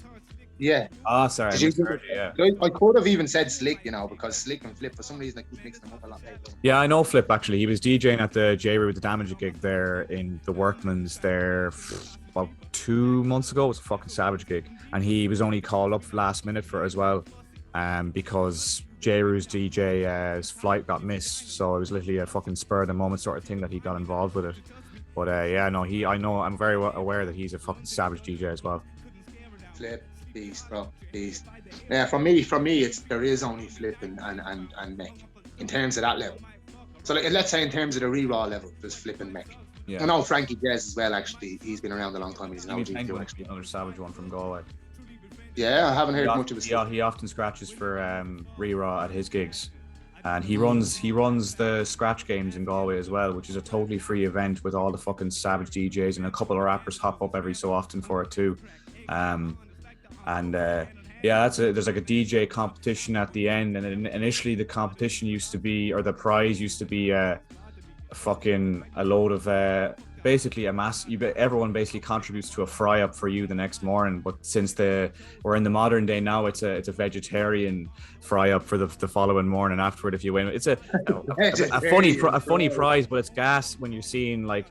Yeah. Oh, sorry. I could have even said Slick, because Slick and Flip, for some reason, I keep mixing them up a lot. Yeah, I know Flip actually. He was DJing at the J-Roo with the Damage gig there in the Workman's there about 2 months ago. It was a fucking savage gig, and he was only called up last minute for it as well, because J-Roo's DJ's flight got missed, so it was literally a fucking spur of the moment sort of thing that he got involved with it. But I'm very aware that he's a fucking savage DJ as well. Flip. Beast, bro, beast. Yeah, for me, there is only Flip and Mech in terms of that level. So let's say in terms of the Re-Raw level, there's Flip and Mech. Yeah. I know Frankie Jazz as well. Actually, he's been around a long time. He's an OG too. Actually, another savage one from Galway. Yeah, I haven't heard much of his stuff. He often scratches for Re-Raw at his gigs, and he runs the scratch games in Galway as well, which is a totally free event with all the fucking savage DJs, and a couple of rappers hop up every so often for it too. There's like a DJ competition at the end, and initially the competition used to be, or the prize used to be a load of basically a mass. Everyone basically contributes to a fry up for you the next morning. But since we're in the modern day now, it's a vegetarian fry up for the following morning afterward if you win. It's a funny prize, but it's gas when you're seeing like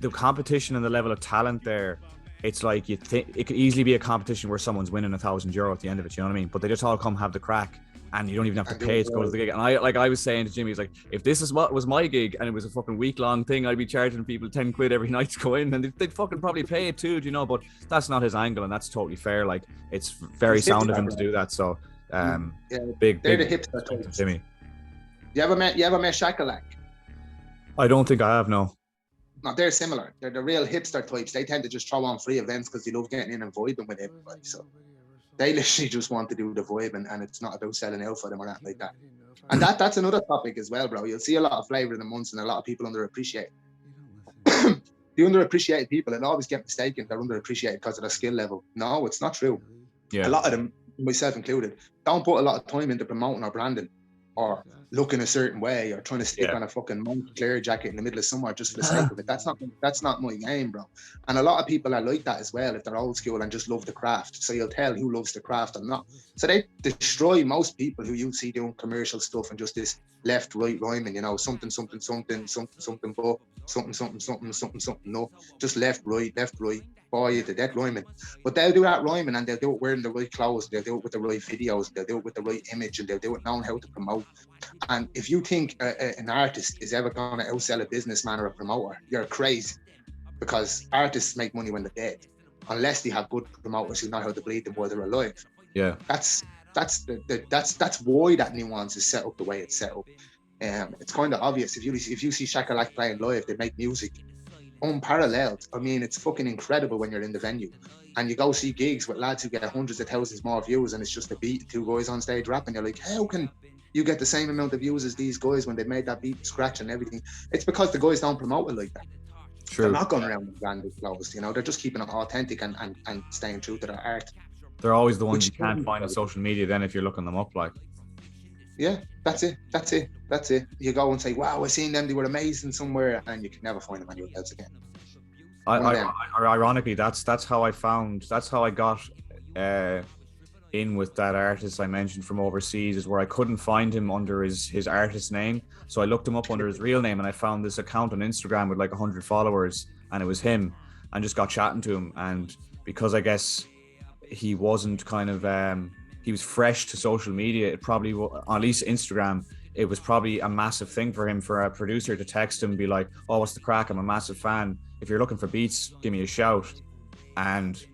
the competition and the level of talent there. It's like you think it could easily be a competition where someone's winning €1,000 at the end of it. You know what I mean? But they just all come have the crack, and you don't even have to pay to go to the gig. And I was saying to Jimmy, it's like, if this is what was my gig and it was a fucking week-long thing, I'd be charging people 10 quid every night to go in, and they'd fucking probably pay it too, But that's not his angle, and that's totally fair. Like, it's very sound of him to do that. So, big the hipster types. Jimmy. You ever met Shakalak? I don't think I have, no. No, they're similar. They're the real hipster types. They tend to just throw on free events because they love getting in and vibing with everybody. So they literally just want to do the vibe, and it's not about selling out for them or anything like that. And that's another topic as well, bro. You'll see a lot of flavor in the months, and a lot of people underappreciate. The underappreciated people, and always get mistaken, they're underappreciated because of their skill level. No, it's not true. Yeah. A lot of them, myself included, don't put a lot of time into promoting or branding, or looking a certain way, or trying to stick on a fucking Montclair jacket in the middle of summer just for the sake of it. That's not my game, bro. And a lot of people are like that as well, if they're old school and just love the craft. So you'll tell who loves the craft and not. So they destroy most people who you see doing commercial stuff and just this left, right rhyming, something, but something, no, just left, right, boy, the dead rhyming. But they'll do that rhyming, and they'll do it wearing the right clothes, they'll do it with the right videos, they'll do it with the right image, and they'll do it knowing how to promote. And if you think an artist is ever going to outsell a businessman or a promoter, you're crazy, because artists make money when they're dead, unless they have good promoters who know how to bleed them while they're alive. Yeah, that's why that nuance is set up the way it's set up. It's kind of obvious. If you see Shakalak playing live, they make music unparalleled. I mean, it's fucking incredible when you're in the venue and you go see gigs with lads who get hundreds of thousands more views and it's just a beat, two guys on stage rapping. You're like, how can you get the same amount of views as these guys when they made that beat, scratch and everything? It's because the guys don't promote it like that. True. They're not going around with branded clothes, you know, they're just keeping it authentic and staying true to their art. They're always the ones you can't find on social media then if you're looking them up, like. Yeah, that's it. You go and say, wow, I seen them, they were amazing somewhere, and you can never find them anywhere else again. Ironically, that's how I got in with that artist I mentioned from overseas, is where I couldn't find him under his artist name. So I looked him up under his real name and I found this account on Instagram with like 100 followers and it was him, and just got chatting to him. And because I guess he wasn't kind of, he was fresh to social media, it probably, at least Instagram, it was probably a massive thing for him, for a producer to text him and be like, oh, what's the crack? I'm a massive fan. If you're looking for beats, give me a shout. And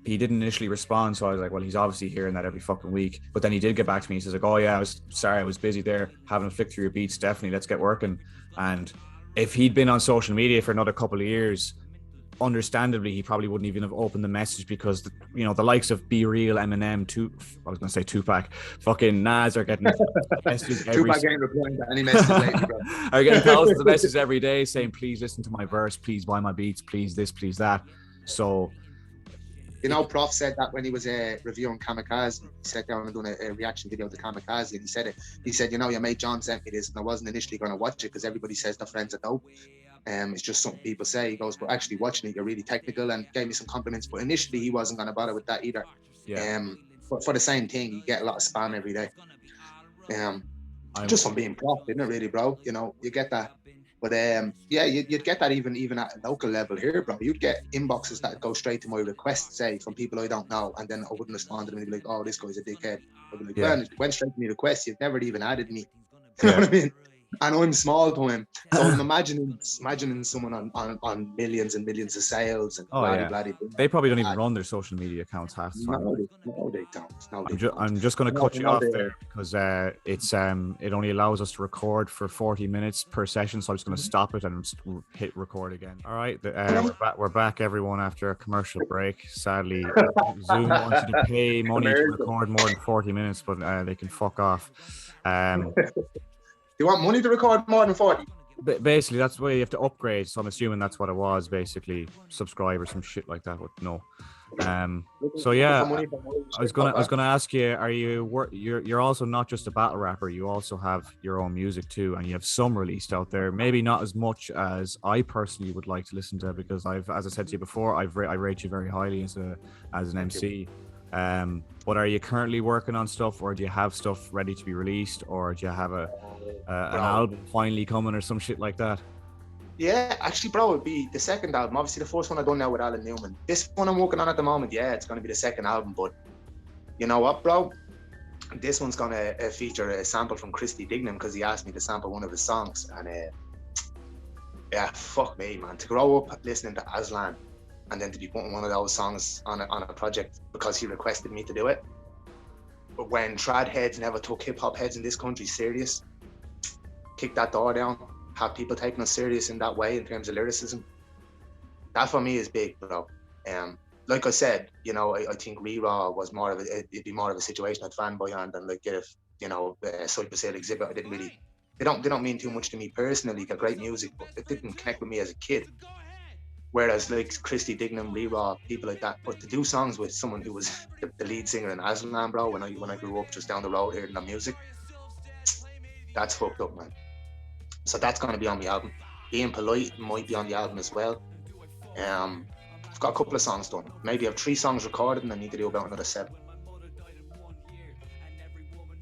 he didn't initially respond, so I was like, well, he's obviously hearing that every fucking week. But then he did get back to me. He says like, oh yeah, I was busy there having a flick through your beats. Definitely, let's get working. And if he'd been on social media for another couple of years, understandably, he probably wouldn't even have opened the message, because the likes of Be Real, Eminem, I was going to say Tupac, fucking Nas are getting messages every Tupac ain't replying to any message lately, bro. Are getting thousands of messages every day saying, please listen to my verse, please buy my beats, please this, please that. So, Prof said that when he was reviewing Kamikaze. He sat down and doing a reaction video to Kamikaze, and he said it. He said, your mate John sent me this, and I wasn't initially going to watch it because everybody says their friends are dope. It's just something people say. He goes, but actually watching it, you're really technical, and gave me some compliments. But initially, he wasn't going to bother with that either. Yeah. But for the same thing, you get a lot of spam every day. Just from being Prof, isn't it, really, bro? You get that. But you'd get that even at a local level here, bro. You'd get inboxes that go straight to my requests, say, from people I don't know, and then I wouldn't respond to them and be like, oh, this guy's a dickhead. I'd be like, well, it went straight to my requests. You've never even added me. You know what I mean? And I'm small to him, so I'm imagining someone on millions and millions of sales and They probably don't even run their social media accounts half the time. No, they don't. I'm just going to cut you off there because it only allows us to record for 40 minutes per session, so I'm just going to stop it and hit record again. All right, we're back, everyone, after a commercial break. Sadly, Zoom wants you to pay money to record more than 40 minutes, but they can fuck off. You want money to record more than 40? Basically, that's why you have to upgrade. So I'm assuming that's what it was, basically, subscribe or some shit like that. But no. So yeah, I was gonna ask you: you're also not just a battle rapper? You also have your own music too, and you have some released out there. Maybe not as much as I personally would like to listen to, because as I said to you before, I rate you very highly as an MC. But are you currently working on stuff, or do you have stuff ready to be released, or do you have an album finally coming or some shit like that? Yeah, actually, bro, it'd be the second album. Obviously, the first one I done now with Alan Newman. This one I'm working on at the moment, it's going to be the second album. But you know what, bro? This one's going to feature a sample from Christy Dignam, because he asked me to sample one of his songs. And fuck me, man. To grow up listening to Aslan, and then to be putting one of those songs on a project because he requested me to do it. But when trad heads never took hip hop heads in this country serious, kick that door down, have people taking us serious in that way in terms of lyricism, that for me is big, bro. Like I said, I think Re-Raw was it'd be more of a situation I'd fanboy on than like if Cypress Hill Exhibit. They don't mean too much to me personally. They're great music, but it didn't connect with me as a kid. Whereas like Christy Dignam, Re-Raw, people like that, but to do songs with someone who was the lead singer in Aslan, bro, when I grew up just down the road hearing that music, that's fucked up, man. So that's going to be on the album. Being Polite might be on the album as well. I've got a couple of songs done. Maybe I have 3 songs recorded and I need to do about another 7.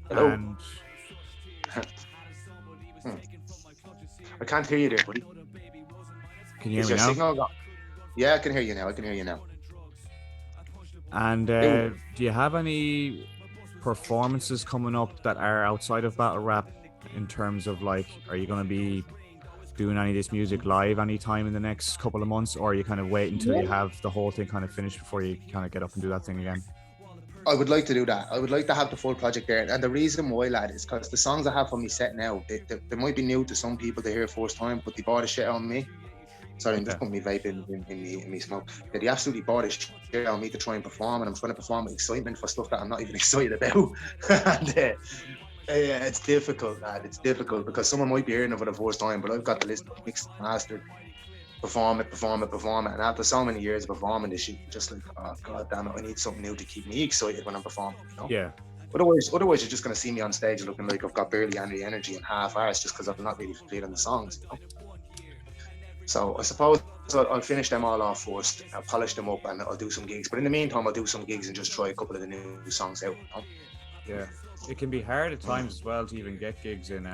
Hello? I can't hear you there, buddy. Can you hear me now? Signal? Yeah, I can hear you now. And do you have any performances coming up that are outside of battle rap, in terms of like, are you going to be doing any of this music live anytime in the next couple of months, or are you kind of waiting until you have the whole thing kind of finished before you kind of get up and do that thing again? I would like to do that. I would like to have the full project there. And the reason why, lad, is because the songs I have on me set now, they might be new to some people to hear first time, but they bought the shit on me. Sorry, I'm just putting me vape in me smoke. Yeah, they absolutely bought a shit on me to try and perform, and I'm trying to perform with excitement for stuff that I'm not even excited about. And yeah, it's difficult, lad. It's difficult because someone might be hearing it for the first time, but I've got the list mixed, mastered, perform it. And after so many years of performing this shit, just like, oh god damn it, I need something new to keep me excited when I'm performing, you know? Yeah. Otherwise you're just gonna see me on stage looking like I've got barely any energy and half-arsed just because I'm not really feeling the songs, you know? So I suppose I'll finish them all off first, I'll polish them up, and I'll do some gigs. But in the meantime, I'll do some gigs and just try a couple of the new songs out, you know? Yeah, it can be hard at times as well to even get gigs in,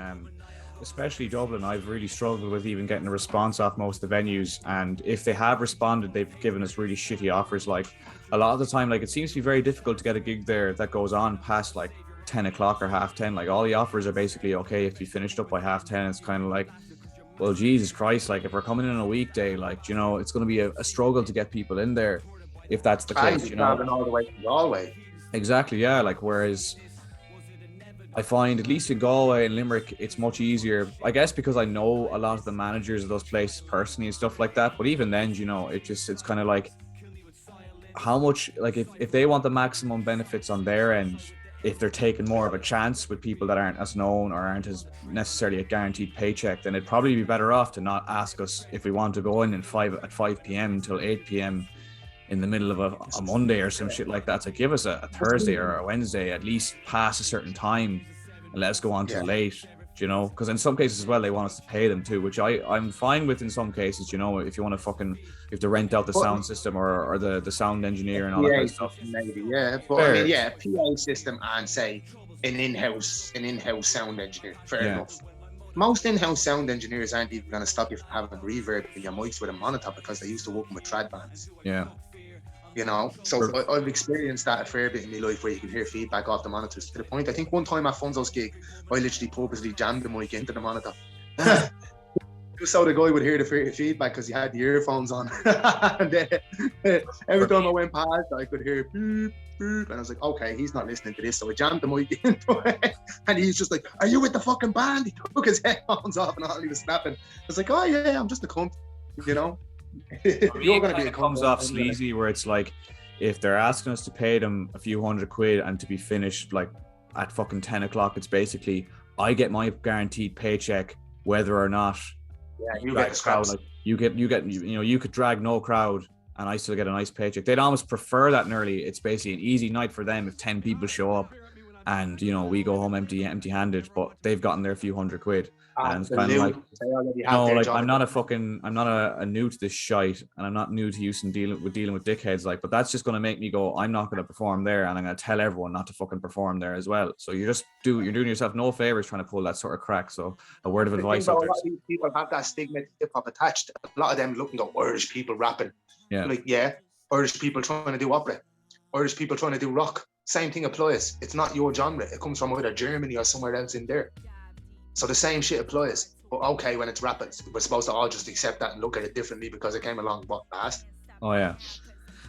especially Dublin. I've really struggled with even getting a response off most of the venues, and if they have responded, they've given us really shitty offers. Like a lot of the time, like it seems to be very difficult to get a gig there that goes on past like 10 o'clock or 10:30. Like all the offers are basically, okay, if you finished up by 10:30, it's kind of like, well, Jesus Christ, like if we're coming in on a weekday, like, you know, it's going to be a struggle to get people in there if that's the case, you know. All the way to Galway. Exactly, yeah. Like whereas I find at least in Galway and Limerick, it's much easier, I guess, because I know a lot of the managers of those places personally and stuff like that. But even then, you know, it's kind of like how much, like if they want the maximum benefits on their end, if they're taking more of a chance with people that aren't as known or aren't as necessarily a guaranteed paycheck, then it'd probably be better off to not ask us if we want to go in at 5 p.m. until 8 p.m. in the middle of a Monday or some shit like that. To give us a Thursday or a Wednesday, at least past a certain time, and let us go on till late, you know, because in some cases as well, they want us to pay them too, which I'm fine with in some cases, you know, if you want to if to rent out the sound system or the sound engineer and all that kind of stuff. Maybe, yeah. But fair. I mean, yeah, PA system and say an in-house sound engineer, fair enough. Most in-house sound engineers aren't even going to stop you from having reverb in your mics with a monitor because they're used to working with trad bands. Yeah. You know, so I've experienced that a fair bit in my life where you can hear feedback off the monitors to the point. I think one time at Funzo's gig, I literally purposely jammed the mic into the monitor. Just so the guy would hear the feedback because he had the earphones on. And then every time I went past, I could hear beep, beep. And I was like, okay, he's not listening to this. So I jammed the mic into it. And he's just like, are you with the fucking band? He took his headphones off and all he was snapping. I was like, oh yeah, I'm just a cunt, you know? You're going to be, it comes off sleazy where it's like if they're asking us to pay them a few £100 and to be finished like at fucking 10 o'clock, it's basically I get my guaranteed paycheck whether or not you get the crowd. Like you know, you could drag no crowd and I still get a nice paycheck. They'd almost prefer that nearly. It's basically an easy night for them if 10 people show up and, you know, we go home empty-handed, but they've gotten their few £100. And it's kind of like, you know, like I'm not a new to this shite, and I'm not new to use and dealing with dickheads, like, but that's just going to make me go, I'm not going to perform there, and I'm going to tell everyone not to fucking perform there as well. So you're doing yourself no favors trying to pull that sort of crack. So a word of advice out there. A lot of these people have that stigma to hip hop attached. A lot of them look and go, Irish people rapping. Yeah. Like, yeah, Irish people trying to do opera. Irish people trying to do rock. Same thing applies. It's not your genre. It comes from either Germany or somewhere else in there. So the same shit applies. But okay, when it's rapping, we're supposed to all just accept that and look at it differently because it came along fast. Oh yeah.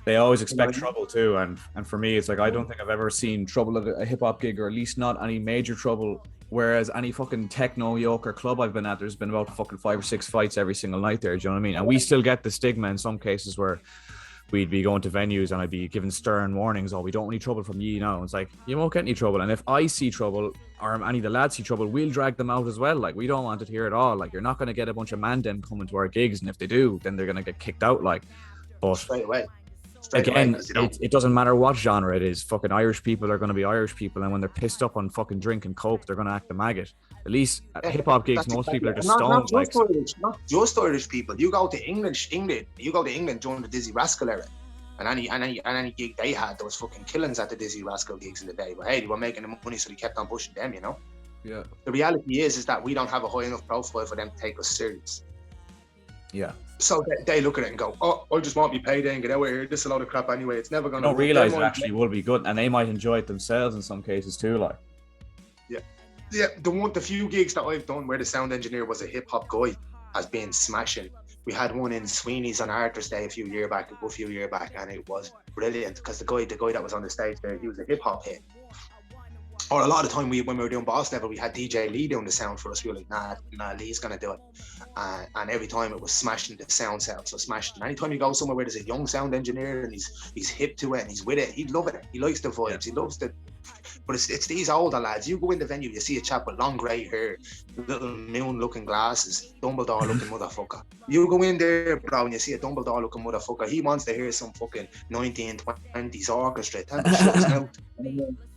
They always expect trouble too, and for me it's like I don't think I've ever seen trouble at a hip hop gig, or at least not any major trouble. Whereas any fucking techno yoke or club I've been at, there's been about fucking 5 or 6 fights every single night there, do you know what I mean? And we still get the stigma in some cases where we'd be going to venues and I'd be given stern warnings, we don't want any trouble from you now. It's like, you won't get any trouble, and if I see trouble or any of the lads see trouble, we'll drag them out as well. Like, we don't want it here at all. Like, you're not going to get a bunch of mandem coming to our gigs, and if they do, then they're going to get kicked out. Like, but straight away. Again, it doesn't matter what genre it is. Fucking Irish people are going to be Irish people, and when they're pissed up on fucking drink and coke, they're going to act the maggot. At least at hip hop gigs, most people are just stoned. Not just Irish people. You go to England during the Dizzy Rascal era, and any gig they had, there was fucking killings at the Dizzy Rascal gigs in the day. But hey, they were making the money, so they kept on pushing them. You know. Yeah. The reality is that we don't have a high enough profile for them to take us serious. Yeah. So they look at it and go, oh, I just want me payday and get out of here. This is a load of crap anyway. It's never going to. Don't realise it actually will be good, and they might enjoy it themselves in some cases too. Like, yeah. The few gigs that I've done where the sound engineer was a hip hop guy has been smashing. We had one in Sweeney's on Arthur's Day a few years back, and it was brilliant because the guy that was on the stage there, he was a hip hop hit. Or a lot of the time when we were doing Boss Level, we had DJ Lee doing the sound for us. We were like, nah, Lee's gonna do it. And every time it was smashing the sound cell. So smashing. Anytime you go somewhere where there's a young sound engineer and he's hip to it and he's with it, he'd love it. He likes the vibes. He loves the. But it's these older lads. You go in the venue, you see a chap with long grey hair, little moon-looking glasses, Dumbledore-looking motherfucker. You go in there, bro, and you see a Dumbledore-looking motherfucker. He wants to hear some fucking 1920s orchestra. Tell him to shut his mouth.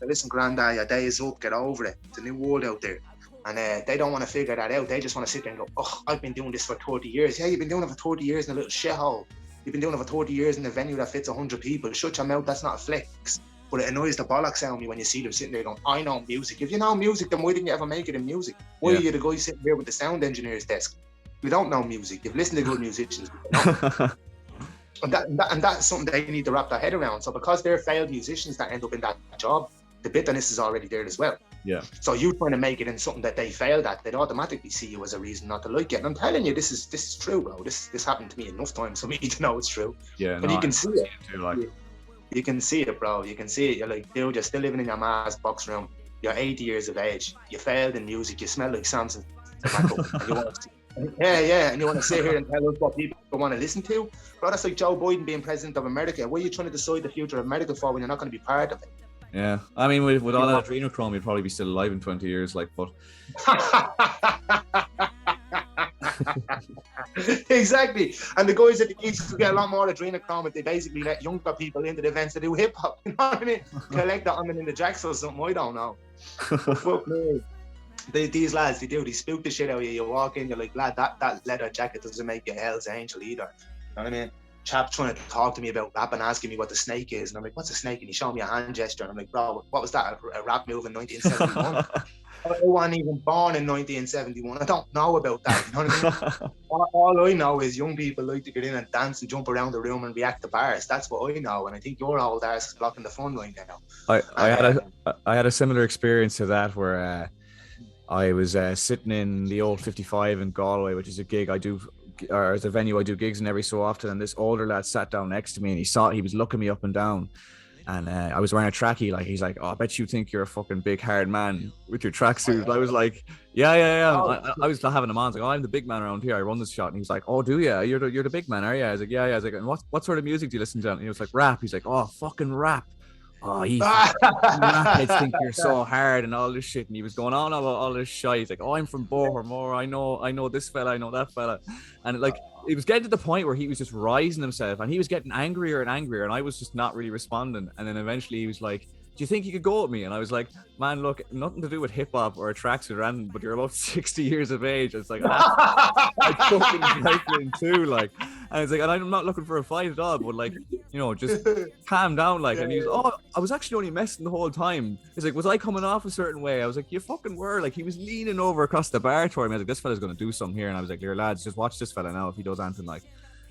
Listen, granddad, your day is up. Get over it. It's a new world out there. And they don't want to figure that out. They just want to sit there and go, oh, I've been doing this for 30 years. Yeah, you've been doing it for 30 years in a little shithole. You've been doing it for 30 years in a venue that fits 100 people. Shut your mouth. That's not a flex. But it annoys the bollocks out of me when you see them sitting there going, I know music. If you know music, then why didn't you ever make it in music? Why are you the guy sitting here with the sound engineer's desk? You don't know music. You've listened to good musicians. And that's something they need to wrap their head around. So because they're failed musicians that end up in that job, the bitterness is already there as well. Yeah. So you trying to make it in something that they failed at, they'd automatically see you as a reason not to like it. And I'm telling you, this is true, bro. This happened to me enough times for me to know it's true. Yeah. But you can see it. Too, like. You can see it, bro. You can see it. You're like, dude, you're still living in your ma's box room. You're 80 years of age. You failed in music. You smell like Samson tobacco. And you want to sit here and tell us what people want to listen to? Bro, that's like Joe Biden being president of America. What are you trying to decide the future of America for when you're not going to be part of it? Yeah. I mean, with all that adrenochrome, you'd probably be still alive in 20 years, like, but... Exactly. And the guys at the geeks get a lot more adrenochrome if they basically let younger people into the events to do hip hop. You know what I mean? Collect that on them in the jacks or something. I don't know. Fuck me. These lads, they spook the shit out of you. You walk in, you're like, lad, that leather jacket doesn't make you hell's angel either. You know what I mean? Chap trying to talk to me about rap and asking me what the snake is, and I'm like, what's a snake? And he showed me a hand gesture, and I'm like, bro, what was that? A rap move in 1971? I wasn't even born in 1971. I don't know about that. You know what I mean? all I know is young people like to get in and dance and jump around the room and react to bars. That's what I know, and I think your old ass is blocking the fun line now. I had a similar experience to that where I was sitting in the old 55 in Galway, which is a gig I do, or as a venue I do gigs in every so often, and this older lad sat down next to me and he was looking me up and down. And I was wearing a trackie, like, he's like, oh, I bet you think you're a fucking big hard man with your tracksuit. And I was like, yeah. I was having him on. I was like, oh, I'm the big man around here. I run this shot. And he was like, oh, do you? You're the big man, are you? I was like, yeah. I was like, and what sort of music do you listen to? And he was like, rap. He's like, oh, fucking rap. Oh, you rapheads think you're so hard and all this shit. And he was going on about all this shit. He's like, oh, I'm from Bohermore. I know this fella. I know that fella. And like, it was getting to the point where he was just rising himself and he was getting angrier and angrier, and I was just not really responding. And then eventually he was like, do you think you could go with me? And I was like, man, look, nothing to do with hip hop or a tracksuit or anything, but you're about 60 years of age. It's like, I fucking cycling too, like. And it's like, and I'm not looking for a fight at all, but like, you know, just calm down, like. And he was, oh, I was actually only messing the whole time. He's like, was I coming off a certain way? I was like, you fucking were. Like, he was leaning over across the bar toward me. I was like, this fella's gonna do something here. And I was like, here, lads, just watch this fella now if he does anything, like.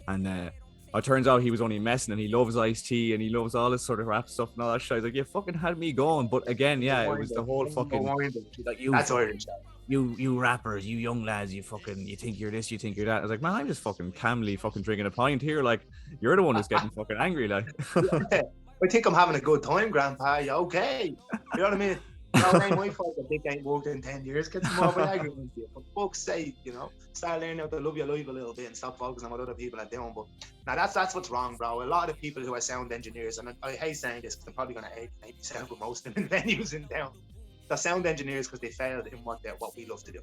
And it turns out he was only messing, and he loves Ice-T and he loves all this sort of rap stuff and all that shit. I was like, you fucking had me going. But again, yeah, it was the whole fucking, like, that's Irish. You rappers, you young lads, you think you're this, you think you're that. I was like, man, I'm just fucking calmly fucking drinking a pint here. Like, you're the one who's getting fucking angry, like. I think I'm having a good time, Grandpa. You okay? You know what I mean? No, it ain't my fault that Dick ain't worked in 10 years. Get some more Viagra into you. For fuck's sake, you know? Start learning how to love your life a little bit and stop focusing on what other people are doing. But now that's what's wrong, bro. A lot of people who are sound engineers, and I hate saying this because I'm probably going to hate myself with most of them in venues in town. They're sound engineers because they failed in what we love to do.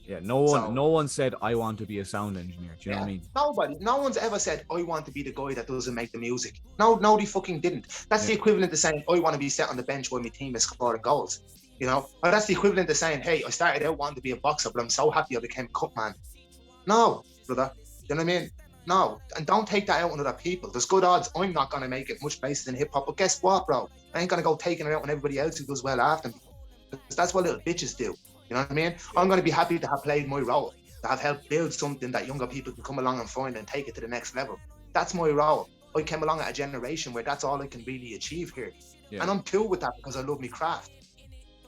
Yeah, no one said I want to be a sound engineer. Do you know what I mean? No one's ever said I want to be the guy that doesn't make the music. No, they fucking didn't. That's the equivalent to saying I want to be sat on the bench while my team is scoring goals. You know, or that's the equivalent to saying, hey, I started out wanting to be a boxer, but I'm so happy I became a cut man. No, brother. You know what I mean? No, and don't take that out on other people. There's good odds I'm not going to make it much places in hip hop, but guess what, bro? I ain't going to go taking it out on everybody else who does well after me. Because that's what little bitches do. You know what I mean? I'm going to be happy to have played my role, to have helped build something that younger people can come along and find and take it to the next level. That's my role. I came along at a generation where that's all I can really achieve here. Yeah. And I'm cool with that because I love my craft.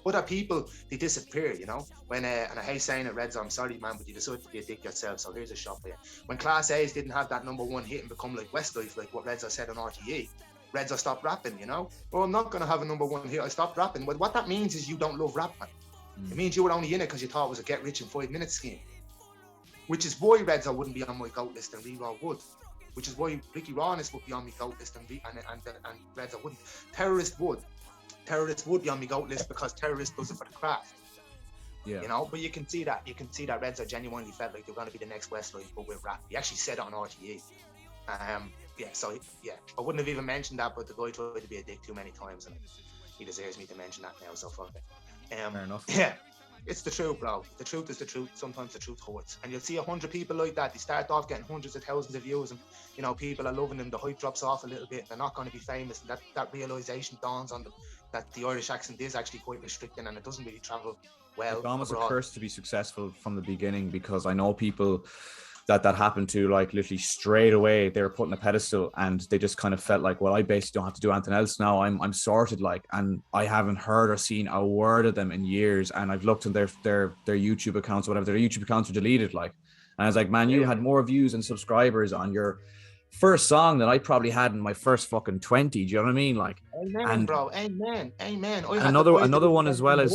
Other people, they disappear, you know? When, and I hate saying it, Reds, I'm sorry, man, but you decided to be a dick yourself, so here's a shot for you. When Class A's didn't have that #1 hit and become like Westlife, like what Reds said on RTE, Reds, I stopped rapping, you know? Well, I'm not going to have a number one hit. I stopped rapping. But what that means is you don't love rap, man. It means you were only in it because you thought it was a get rich in 5 minutes scheme. Which is why Reds wouldn't be on my GOAT list and Re-Raw would. Which is why Ricky Rawness would be on my GOAT list and Reds wouldn't. Terrorist would be on my GOAT list because Terrorist does it for the craft. Yeah. You know, but you can see that Reds genuinely felt like they're going to be the next Westlife, but with rap. He actually said it on RTE. I wouldn't have even mentioned that, but the guy tried to be a dick too many times, and he deserves me to mention that now. So fuck it. Fair enough. Yeah, it's the truth, bro. The truth is the truth. Sometimes the truth hurts, and you'll see 100 people like that. They start off getting hundreds of thousands of views, and you know people are loving them. The hype drops off a little bit. They're not going to be famous, and that realization dawns on them that the Irish accent is actually quite restricting, and it doesn't really travel well. It's almost abroad. a curse to be successful from the beginning, because I know people that happened to, like literally straight away. They were put on a pedestal and they just kind of felt like, well, I basically don't have to do anything else now. I'm sorted, like, and I haven't heard or seen a word of them in years. And I've looked at their YouTube accounts or whatever. Their YouTube accounts are deleted, like, and I was like, man, you had more views and subscribers on your first song than I probably had in my first fucking 20. Do you know what I mean? Like, amen, bro. Amen. Another one as well is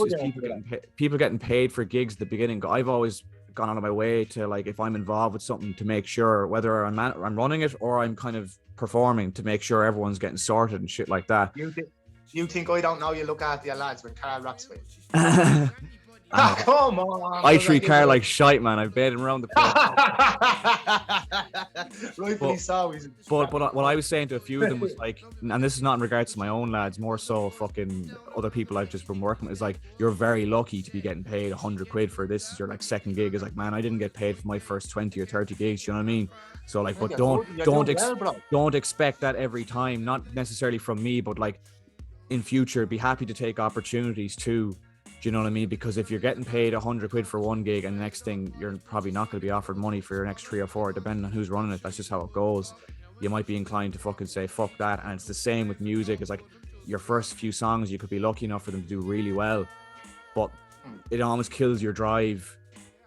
people getting paid for gigs at the beginning. I've always gone out of my way to, like, if I'm involved with something, to make sure whether I'm running it or I'm kind of performing, to make sure everyone's getting sorted and shit like that. You think I don't know you look after your lads when Carl raps with you? Come on. I treat Carl like shite, man. I've baited him around the place. Rightfully so. But what I was saying to a few of them was like, and this is not in regards to my own lads, more so fucking other people I've just been working with, is like, you're very lucky to be getting paid 100 quid for this is your like second gig. Is like, man, I didn't get paid for my first 20 or 30 gigs. You know what I mean? So like, but don't expect that every time. Not necessarily from me, but like in future, be happy to take opportunities too. Do you know what I mean? Because if you're getting paid 100 quid for one gig and the next thing you're probably not going to be offered money for your next 3 or 4, depending on who's running it. That's just how it goes. You might be inclined to fucking say fuck that. And it's the same with music. It's like your first few songs, you could be lucky enough for them to do really well, but it almost kills your drive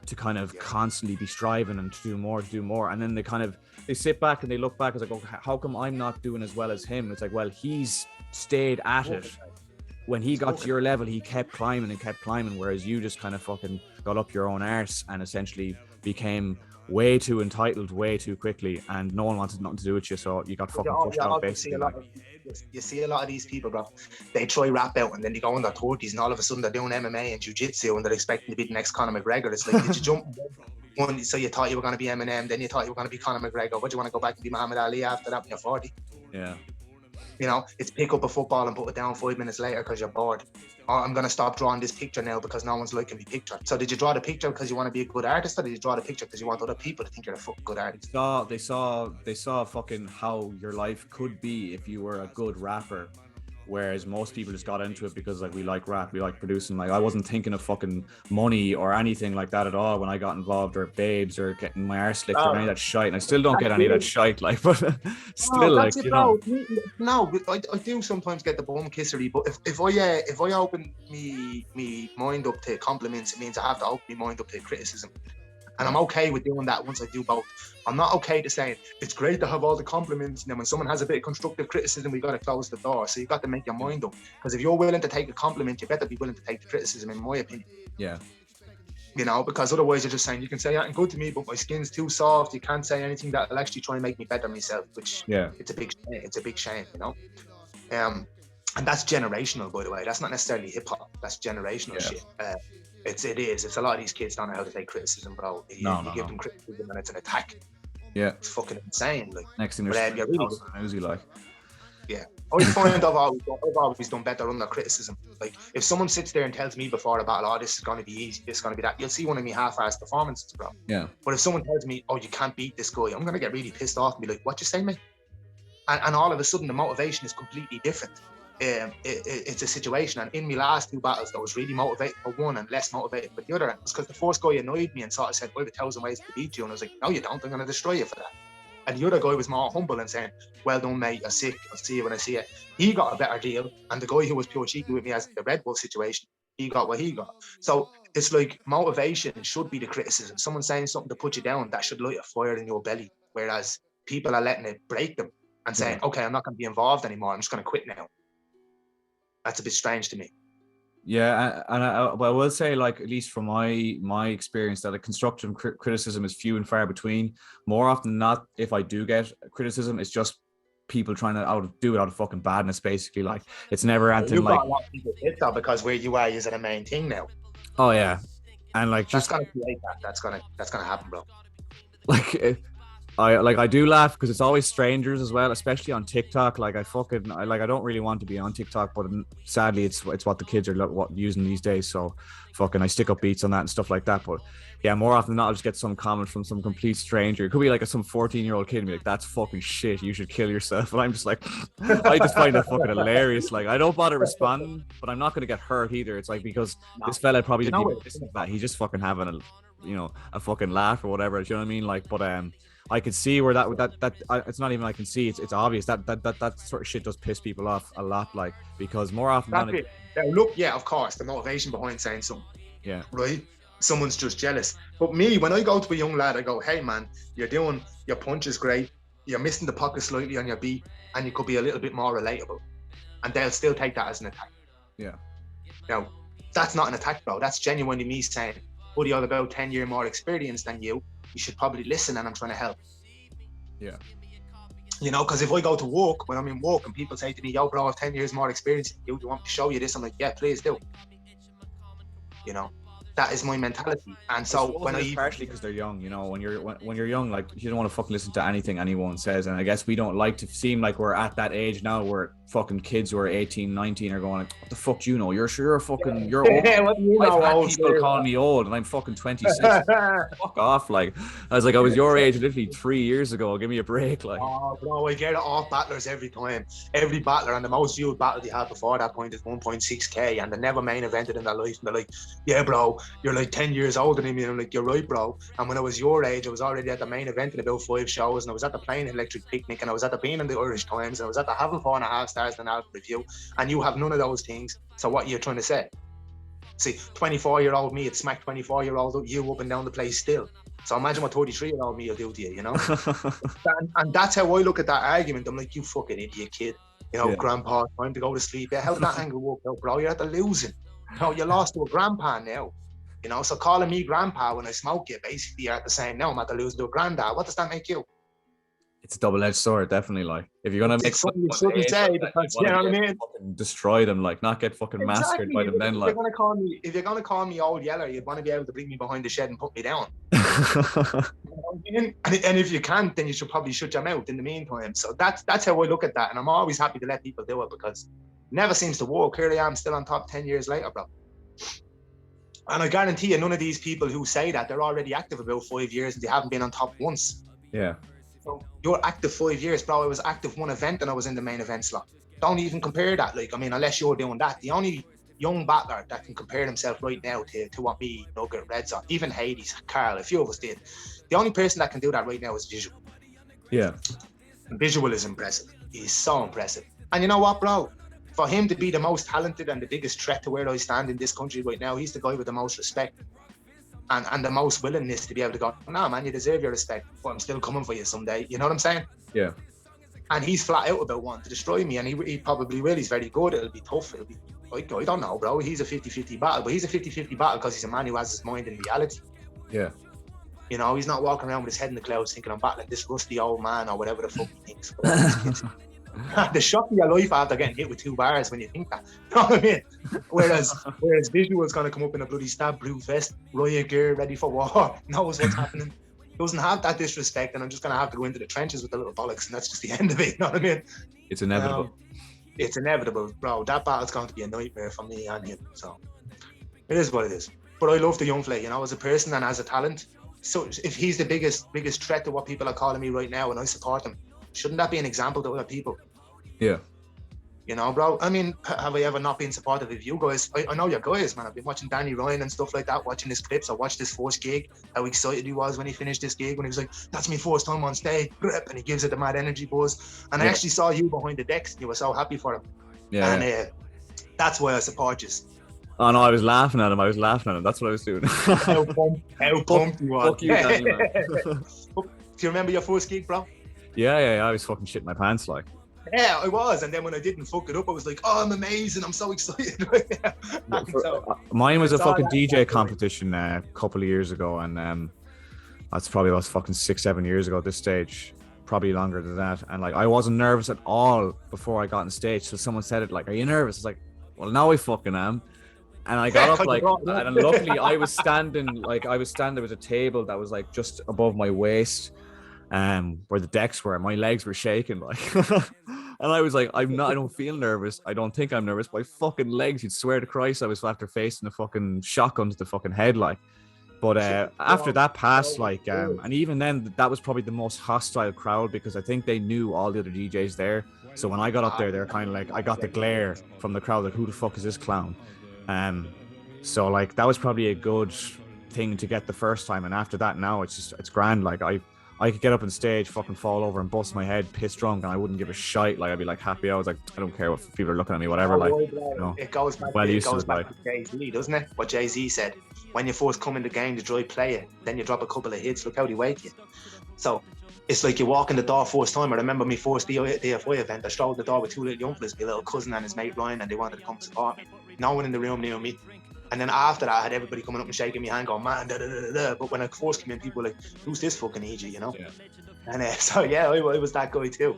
to kind of constantly be striving and to do more. And then they sit back and they look back. It's like, oh, how come I'm not doing as well as him? It's like, well, he's stayed at it. When he got to your level, he kept climbing, whereas you just kind of fucking got up your own arse and essentially became way too entitled way too quickly, and no one wanted nothing to do with you, so you got fucking pushed out, basically. You see a lot of these people, bro. They try rap out and then they go in their 30s and all of a sudden they're doing MMA and jiu-jitsu and they're expecting to be the next Conor McGregor. It's like, did you jump one? So you thought you were going to be Eminem, then you thought you were going to be Conor McGregor. What, do you want to go back and be Muhammad Ali after that when you're 40? Yeah. You know, it's pick up a football and put it down 5 minutes later because you're bored. Or I'm going to stop drawing this picture now because no one's liking me picture. So did you draw the picture because you want to be a good artist, or did you draw the picture because you want other people to think you're a fucking good artist? They saw fucking how your life could be if you were a good rapper. Whereas most people just got into it because, like, we like rap, we like producing. Like, I wasn't thinking of fucking money or anything like that at all when I got involved, or babes, or getting my arse licked, or any of that shite. And I still don't get any of that shite, like, but still, like, you know. No, I do sometimes get the bum kissery, but if I open me mind up to compliments, it means I have to open my mind up to criticism. And I'm okay with doing that once I do both. I'm not okay to saying it's great to have all the compliments, and then when someone has a bit of constructive criticism, we got to close the door. So you got to make your mind up, because if you're willing to take a compliment, you better be willing to take the criticism, in my opinion. Yeah. You know, because otherwise you're just saying, you can say anything good to me, but my skin's too soft. You can't say anything that'll actually try and make me better myself, which it's a big shame, you know. And that's generational, by the way. That's not necessarily hip hop. That's generational shit. It's a lot of these kids don't know how to take criticism, bro. You give them criticism and it's an attack. Yeah, it's fucking insane. Like, next thing they're really nosy, like. Yeah, I find I've always done better under criticism. Like, if someone sits there and tells me before a battle, oh, this is going to be easy, this is going to be that, you'll see one of me half-assed performances, bro. Yeah. But if someone tells me, oh, you can't beat this guy, I'm going to get really pissed off and be like, what you say, mate? And all of a sudden, the motivation is completely different. It's a situation, and in my last 2 battles I was really motivated for one and less motivated for the other. It was because the first guy annoyed me and sort of said, I have 1,000 ways to beat you, and I was like, no you don't, I'm going to destroy you for that. And the other guy was more humble and saying, well done mate, you're sick, I'll see you when I see it. He got a better deal, and the guy who was pure cheeky with me, as the Red Bull situation, he got what he got. So it's like, motivation should be the criticism. Someone saying something to put you down, that should light a fire in your belly, whereas people are letting it break them. and saying, okay, I'm not going to be involved anymore. I'm just going to quit now. That's a bit strange to me. Yeah, and I will say, like, at least from my experience, that a constructive criticism is few and far between. More often than not, if I do get criticism, it's just people trying to do it out of fucking badness, basically. Like, it's never anything You've like. got a lot of people hit though, because where you are is the main thing now. Oh yeah, and like just that's gonna create that. That's gonna happen, bro. Like. I do laugh because it's always strangers as well, especially on TikTok. Like I don't really want to be on TikTok, but sadly it's what the kids are using these days. So fucking I stick up beats on that and stuff like that. But yeah, more often than not, I'll just get some comment from some complete stranger. It could be like some 14-year-old kid and be like, "That's fucking shit. You should kill yourself." And I'm just like, I just find it fucking hilarious. Like I don't bother responding, but I'm not going to get hurt either. It's like, because this fella probably didn't even listen to that. He's just fucking having a fucking laugh or whatever. Do you know what I mean? Like, but I can see where that it's not even I can see, it's obvious that sort of shit does piss people off a lot, like, because more often than it. Look, yeah, of course, the motivation behind saying something. Yeah. Right? Someone's just jealous. But me, when I go to a young lad, I go, hey man, your punch is great, you're missing the pocket slightly on your beat, and you could be a little bit more relatable. And they'll still take that as an attack. Yeah. Now, that's not an attack, bro. That's genuinely me saying, buddy, I'm about 10 years more experience than you. You should probably listen, and I'm trying to help. Yeah. You know, because if I go to work, when I'm in work and people say to me, yo, bro, I have 10 years more experience than you. Do you want me to show you this? I'm like, yeah, please do. You know, that is my mentality. And so when partially because they're young, you know, when you're young, like, you don't want to fucking listen to anything anyone says. And I guess we don't like to seem like we're at that age now where fucking kids who are 18, 19 are going like, what the fuck do you know? You're fucking, you're old. What do you know? I've had people calling me old and I'm fucking 26. Fuck off. Like, I was like, I was your age literally 3 years ago. Give me a break. Like, oh, bro, I get it off battlers every time. Every battler, and the most viewed battle they had before that point is 1.6k, and they never main evented in their life. And they're like, yeah, bro, you're like 10 years older than me. And I'm like, you're right, bro. And when I was your age, I was already at the main event in about 5 shows, and I was at the Plain Electric Picnic, and I was at the Bean and the Irish Times, and I was at the Having 4.5 stars and Albert Review, and you have none of those things. So what are you trying to say? See, 24-year-old me, it smacked 24-year-old you up and down the place still. So imagine what 33-year-old me will do to you, you know? and that's how I look at that argument. I'm like, you fucking idiot kid. You know, grandpa, time to go to sleep. Yeah, how'd that angle work out, bro? You're at the losing. You know, you lost to a grandpa now. You know, so calling me grandpa when I smoke you, basically you're at the saying, no, I'm at the losing to a granddad. What does that make you? It's a double-edged sword, definitely. Like, if you're gonna make something you shouldn't say, because you know what I mean. Destroy them, like, not get fucking massacred by them. Then, like, if you're gonna call me old yeller, you'd want to be able to bring me behind the shed and put me down. You know what I mean? And if you can't, then you should probably shut your mouth in the meantime. So that's how I look at that, and I'm always happy to let people do it because it never seems to work. Here I am, still on top 10 years later, bro. And I guarantee you, none of these people who say that, they're already active about 5 years and they haven't been on top once. Yeah. So you're active 5 years, bro. I was active one event and I was in the main event slot. Don't even compare that. Like, I mean, unless you're doing that, the only young battler that can compare himself right now to what me, Nugget, Reds are, even Hades, Carl, a few of us did. The only person that can do that right now is Visual. Yeah. Visual is impressive. He's so impressive. And you know what, bro? For him to be the most talented and the biggest threat to where I stand in this country right now, he's the guy with the most respect. And the most willingness to be able to go, nah, man, you deserve your respect, but I'm still coming for you someday. You know what I'm saying? Yeah. And he's flat out about wanting to destroy me, and he probably will. He's very good. It'll be tough. It'll be, I don't know, bro. He's a 50-50 battle, but he's a 50-50 battle because he's a man who has his mind in reality. Yeah. You know, he's not walking around with his head in the clouds thinking I'm battling this rusty old man or whatever the fuck he thinks. The shock of your life after getting hit with 2 bars when you think that. You know what I mean? Whereas Visual's gonna come up in a bloody stab blue vest, riot gear, ready for war, knows what's happening. Doesn't have that disrespect, and I'm just gonna have to go into the trenches with the little bollocks, and that's just the end of it. You know what I mean? It's inevitable. It's inevitable, bro. That battle's going to be a nightmare for me and him. So it is what it is. But I love the young fella, you know, as a person and as a talent. So if he's the biggest threat to what people are calling me right now, and I support him, shouldn't that be an example to other people? Yeah. You know, bro, I mean, have I ever not been supportive of you guys? I know your guys, man. I've been watching Danny Ryan and stuff like that, watching his clips. I watched his first gig, how excited he was when he finished this gig, when he was like, that's my first time on stage, and he gives it the mad energy buzz. And I actually saw you behind the decks, and you were so happy for him. Yeah. And that's why I support you. Oh no, I was laughing at him. That's what I was doing. How pumped you are. Fuck you, Danny, man. Do you remember your first gig, bro? Yeah. I was fucking shitting my pants like. Yeah, I was. And then when I didn't fuck it up, I was like, oh, I'm amazing. I'm so excited right now. Mine was a fucking DJ competition a couple of years ago, and that's probably about fucking 6-7 years ago at this stage, probably longer than that. And like I wasn't nervous at all before I got on stage. So someone said it like, "Are you nervous?" It's like, well, now I fucking am. And I got up like, and luckily I was standing. There was a table that was like just above my waist, where the decks were. My legs were shaking like, and I was like, I don't feel nervous. I don't think I'm nervous. My fucking legs, you'd swear to Christ, I was after facing a fucking shotgun to the fucking head like. But after that passed, like, and even then, that was probably the most hostile crowd because I think they knew all the other DJs there. So when I got up there, they're kind of like, I got the glare from the crowd, like, who the fuck is this clown? So like that was probably a good thing to get the first time, and after that, now it's grand. Like I could get up on stage, fucking fall over and bust my head, piss drunk, and I wouldn't give a shite. Like I'd be like happy. I was like, I don't care what people are looking at me, whatever. Like, you know, it goes back to Jay-Z, doesn't it? What Jay-Z said: when you first come in the game to try play it, then you drop a couple of hits. Look how they wake you. So it's like you walk in the door first time. I remember my first DFI event. I strolled the door with two little young fellas, my little cousin and his mate Ryan, and they wanted to come support me. No one in the room knew me. And then after that, I had everybody coming up and shaking my hand, going, man, da da da da. But when I first came in, people were like, who's this fucking EG, you know? Yeah. And so, yeah, I was that guy too.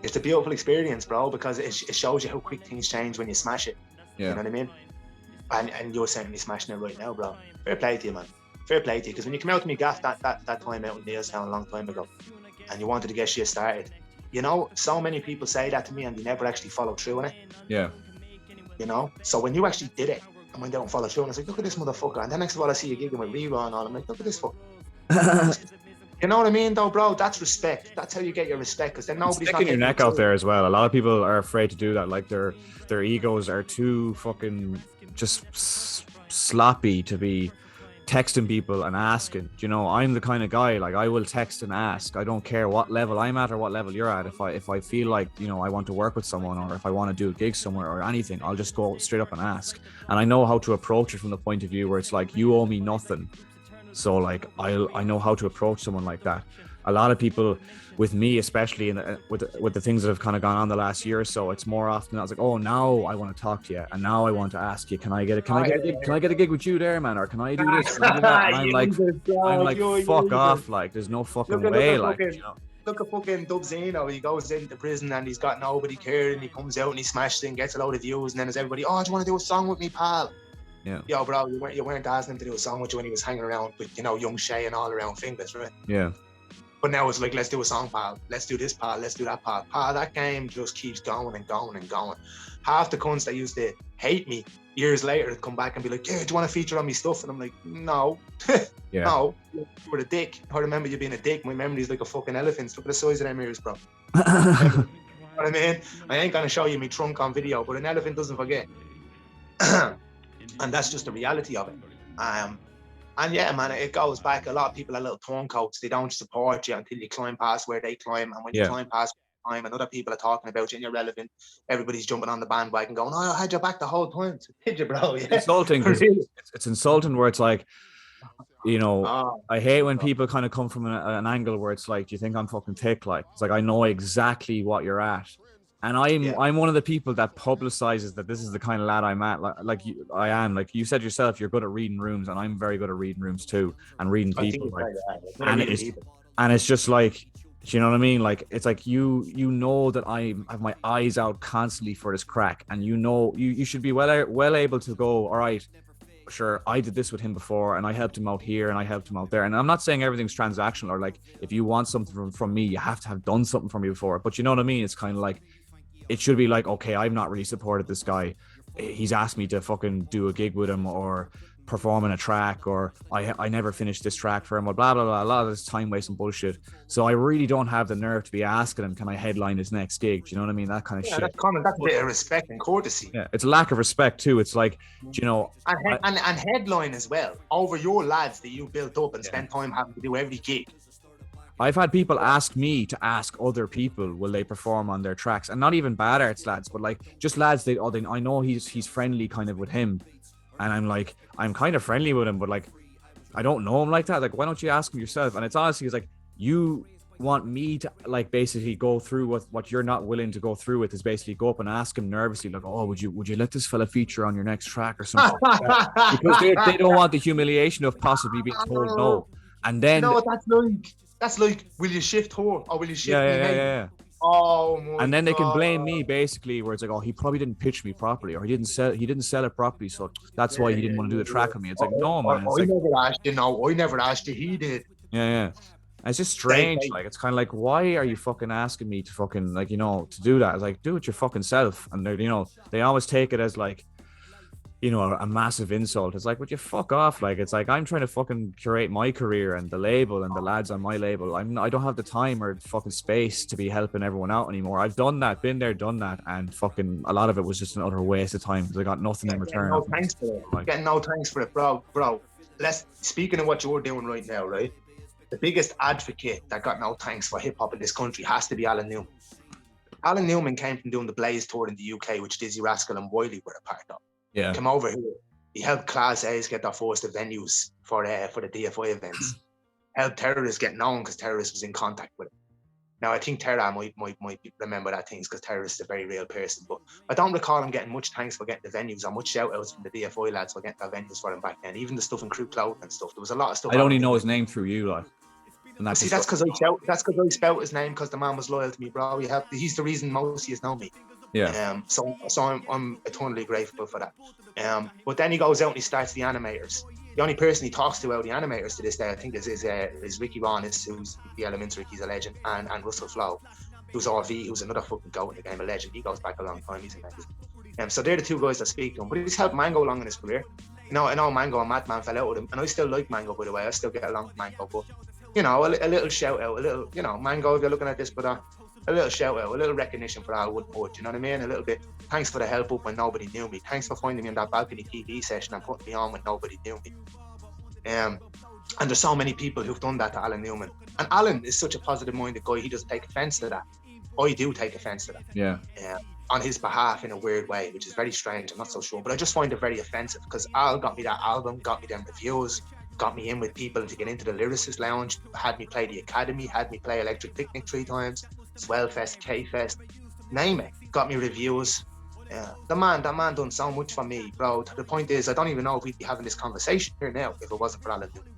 It's a beautiful experience, bro, because it shows you how quick things change when you smash it. Yeah. You know what I mean? And you're certainly smashing it right now, bro. Fair play to you, man. Fair play to you. Because when you come out to me gaff that time out in Neilstown a long time ago, and you wanted to get shit started, you know, so many people say that to me and they never actually follow through on it. Yeah. You know? So when you actually did it, I went down and followed through, and I was like, look at this motherfucker. And then next of all, I see a gig with Rerun and all. I'm like, look at this fucker. You know what I mean, though, bro? That's respect. That's how you get your respect, because then nobody's sticking your neck out there as well. A lot of people are afraid to do that. Like their egos are too fucking just sloppy to be texting people and asking. You know, I'm the kind of guy, like, I will text and ask. I don't care what level I'm at or what level you're at. If I feel like, you know, I want to work with someone, or if I want to do a gig somewhere or anything, I'll just go straight up and ask. And I know how to approach it from the point of view where it's like, you owe me nothing. So like I know how to approach someone like that. A lot of people with me, especially with the things that have kind of gone on the last year or so, it's more often I was like, oh, now I want to talk to you, and now I want to ask you, can I get a gig with you there, man, or can I do this? Can I do that? And I'm like, fuck off, like there's no fucking way, like, you know. Look at fucking Dubzino. He goes into prison and he's got nobody caring, and he comes out and he smashes it and gets a load of views, and then there's everybody, oh, do you want to do a song with me, pal? Yeah. Yo, bro, you weren't asking him to do a song with you when he was hanging around with, you know, young Shay and all around fingers, right? Yeah. But now it's like, let's do a song, pal. Let's do this, pal. Let's do that, pal. Pal, that game just keeps going and going and going. Half the cunts that used to hate me years later come back and be like, yeah, do you want to feature on me stuff? And I'm like, no. Yeah. No, you were a dick. I remember you being a dick. My memory's like a fucking elephant. Look at the size of them ears, bro. You know what I mean? I ain't going to show you me trunk on video, but an elephant doesn't forget. And that's just the reality of it. And yeah, man, it goes back. A lot of people are little turncoats. They don't support you until you climb past where they climb. And when you climb past where they climb and other people are talking about you and you're relevant, everybody's jumping on the bandwagon going, oh, I had your back the whole time. So did you, bro? Yeah. It's insulting. It's insulting where it's like, you know, I hate when people kind of come from an angle where it's like, do you think I'm fucking thick? Like, it's like, I know exactly what you're at. And I'm one of the people that publicizes that this is the kind of lad I'm at. Like I am. Like you said yourself, you're good at reading rooms, and I'm very good at reading rooms too, and reading people. Like, and it's just like, do you know what I mean? Like, it's like you know that I have my eyes out constantly for this crack, and you know you should be well able to go, all right, sure, I did this with him before, and I helped him out here, and I helped him out there. And I'm not saying everything's transactional, or like if you want something from me, you have to have done something for me before. But you know what I mean? It's kind of like, it should be like, okay, I've not really supported this guy. He's asked me to fucking do a gig with him or perform in a track, or I never finished this track for him, or blah, blah, blah. A lot of this time wasting bullshit. So I really don't have the nerve to be asking him, can I headline his next gig? Do you know what I mean? That kind of shit. That's common. That's a bit of respect and courtesy. Yeah, it's a lack of respect too. It's like, you know. And headline as well, over your lads that you built up and spent time having to do every gig. I've had people ask me to ask other people, will they perform on their tracks? And not even bad arts lads, but like just lads, I know he's friendly kind of with him. And I'm like, I'm kind of friendly with him, but like, I don't know him like that. Like, why don't you ask him yourself? And it's honestly, it's like, you want me to like basically go through what you're not willing to go through with, is basically go up and ask him nervously, like, oh, would you let this fella feature on your next track or something like that? Because they don't want the humiliation of possibly being told no. And then you know what that's like? That's like, will you shift her or will you shift me? yeah. Oh my And then they can God. blame me basically, where it's like, oh, he probably didn't pitch me properly, or he didn't sell it properly, so that's why he didn't want to do the track on me. It's like, no, man. It's I never asked you. No, I never asked you. He did. Yeah. And it's just strange. Like, it's kind of like, why are you fucking asking me to fucking, like, to do that? It's like, do it your fucking self. And they're, they always take it as like, a massive insult. It's like, would you fuck off? Like, it's like, I'm trying to fucking curate my career and the label and the lads on my label. I don't have the time or fucking space to be helping everyone out anymore. I've done that, been there, done that, and fucking a lot of it was just an utter waste of time because I got nothing in return. No thanks for it. Like, getting no thanks for it, bro. Speaking of what you're doing right now, right? The biggest advocate that got no thanks for hip hop in this country has to be Alan Newman. Alan Newman came from doing the Blaze tour in the UK, which Dizzy Rascal and Wiley were a part of. Yeah. Come over here. He helped Class A's get their first venues for the DFI events. Helped Terrorists get known because Terrorist was in contact with him. Now, I think Terra might remember that things because Terrorist is a very real person, but I don't recall him getting much thanks for getting the venues or much shout outs from the DFI lads for getting their venues for him back then. Even the stuff in Crew Cloud and stuff. There was a lot of stuff. I only know his name through you, like. See, that's because I spout his name because the man was loyal to me, bro. He's the reason most of you know me. Yeah. So I'm eternally grateful for that. But then he goes out and he starts the animators. The only person he talks to out the animators to this day, I think, is Ricky Ronis, who's the Elements Ricky's a legend, and Russell Flow, who's RV, who's another fucking goat in the game, a legend. He goes back a long time. He's amazing. So they're the two guys that speak to him. But he's helped Mango along in his career. I know Mango and Madman fell out with him, and I still like Mango, by the way. I still get along with Mango, but a little shout out, a little, Mango, if you're looking at this, but a little shout out, a little recognition for Al Woodport, you know what I mean? A little bit, thanks for the help up when nobody knew me. Thanks for finding me in that balcony TV session and putting me on when nobody knew me. And there's so many people who've done that to Alan Newman. And Alan is such a positive-minded guy, he doesn't take offense to that. I do take offense to that. Yeah. On his behalf in a weird way, which is very strange, I'm not so sure. But I just find it very offensive because Al got me that album, got me them reviews, got me in with people to get into the Lyricist Lounge, had me play the Academy, had me play Electric Picnic 3 times, Swellfest, K-Fest, name it, got me reviews. That man done so much for me, bro. The point is, I don't even know if we'd be having this conversation here now if it wasn't for Alan Newman.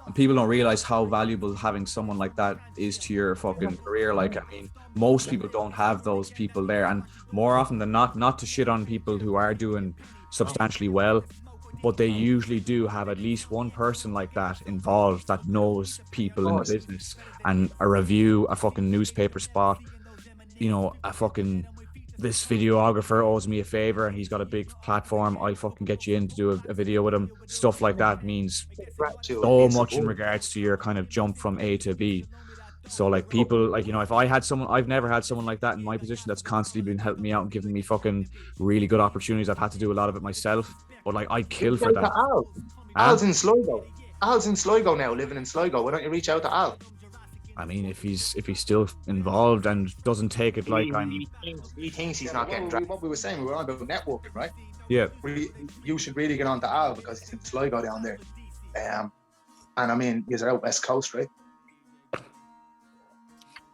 And people don't realize how valuable having someone like that is to your fucking career. Like, I mean, most people don't have those people there, and more often than not to shit on people who are doing substantially well, but they usually do have at least one person like that involved that knows people in the business, and a review, a fucking newspaper spot, a fucking, this videographer owes me a favor and he's got a big platform, I'll fucking get you in to do a video with him. Stuff like that means so much in regards to your kind of jump from A to B. So like people, like, if I had someone, I've never had someone like that in my position that's constantly been helping me out and giving me fucking really good opportunities. I've had to do a lot of it myself, but like I'd kill for that. Al's in Sligo. Al's in Sligo now, living in Sligo. Why don't you reach out to Al? I mean, if he's still involved and doesn't take it like he thinks he's not getting dragged. What we were saying, we were on about networking, right? Yeah. You should really get on to Al because he's in Sligo down there. And I mean, he's out West Coast, right?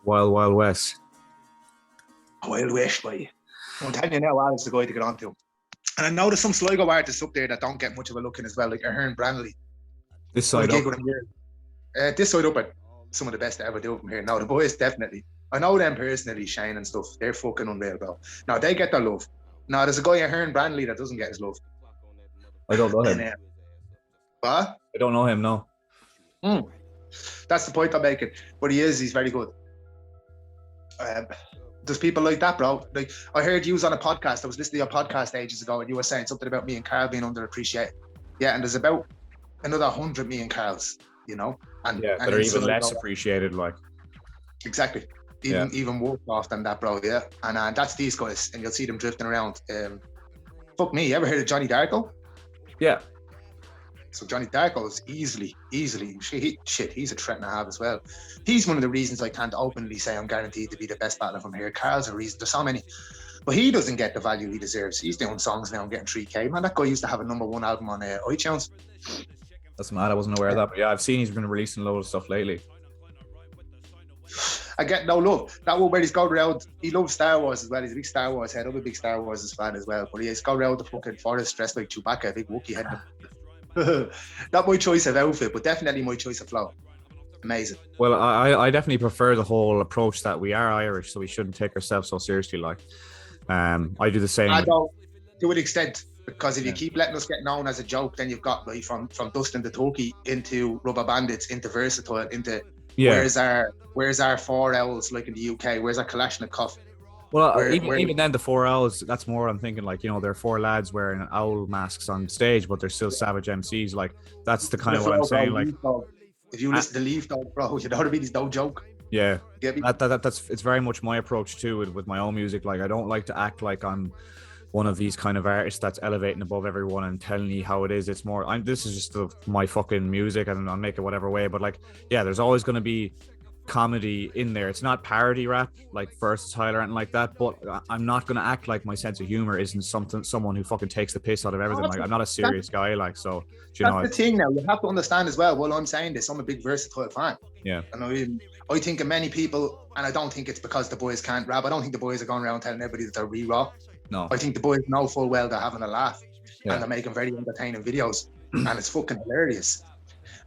Wild West. Wild West, boy. I'm telling you now, Al's the guy to get on to. And I know there's some Sligo artists up there that don't get much of a look in as well, like Ahern Branley. This side up. This side up are some of the best to ever do from here. Now, the boys definitely. I know them personally, Shane and stuff. They're fucking unreal, bro. Now, they get their love. Now, there's a guy, Ahern Branley, that doesn't get his love. I don't know him. What? I don't know him, no. That's the point I'm making. But he's very good. There's people like that, bro. Like, I heard you was on a podcast. I was listening to your podcast ages ago, and you were saying something about me and Carl being underappreciated. Yeah, and there's about another 100 me and Carls, and that are even less appreciated, like. Exactly. Even worse off than that, bro. Yeah, and that's these guys, and you'll see them drifting around. Fuck me, you ever heard of Johnny Darko? Yeah. So Johnny Darko is easily, he's a threat and a half as well. He's one of the reasons I can't openly say I'm guaranteed to be the best battler from here. Carl's a reason. There's so many. But he doesn't get the value he deserves. He's doing songs now and getting 3K. Man, that guy used to have a #1 album on iTunes. That's mad. I wasn't aware of that. But yeah, I've seen he's been releasing a load of stuff lately. I get no love. That one where he's going around, he loves Star Wars as well. He's a big Star Wars head. I'm a big Star Wars fan as well. But he's going around the fucking forest dressed like Chewbacca, a big Wookiee head. Not my choice of outfit, but definitely my choice of flow. Amazing. Well, I definitely prefer the whole approach that we are Irish, so we shouldn't take ourselves so seriously. Like, I do the same. I don't, to an extent, because if you keep letting us get known as a joke, then you've got like from Dustin the Turkey into Rubber Bandits into Versatile into where's our 4 Ls like in the UK? Where's our Kalashnikov? Well, even then, the 4 Ls, that's more I'm thinking like, you know, they're 4 lads wearing owl masks on stage, but they're still savage MCs. Like, that's the kind of what I'm saying. Like, if you listen to Leaf Dog, bro, you know what I mean? It's no joke. Yeah, that's it's very much my approach too with my own music. Like, I don't like to act like I'm one of these kind of artists that's elevating above everyone and telling you how it is. It's more, this is just my fucking music and I'll make it whatever way. But like, yeah, there's always going to be comedy in there. It's not parody rap like Versatile or anything like that, but I'm not going to act like my sense of humor isn't someone who fucking takes the piss out of everything. Like, I'm not a serious guy, like, so you know, that's the thing now. You have to understand as well, while I'm saying this, I'm a big Versatile fan. Yeah. And I think of many people, and I don't think it's because the boys can't rap. I don't think the boys are going around telling everybody that they're re-raw. No. I think the boys know full well they're having a laugh and they're making very entertaining videos and it's fucking hilarious.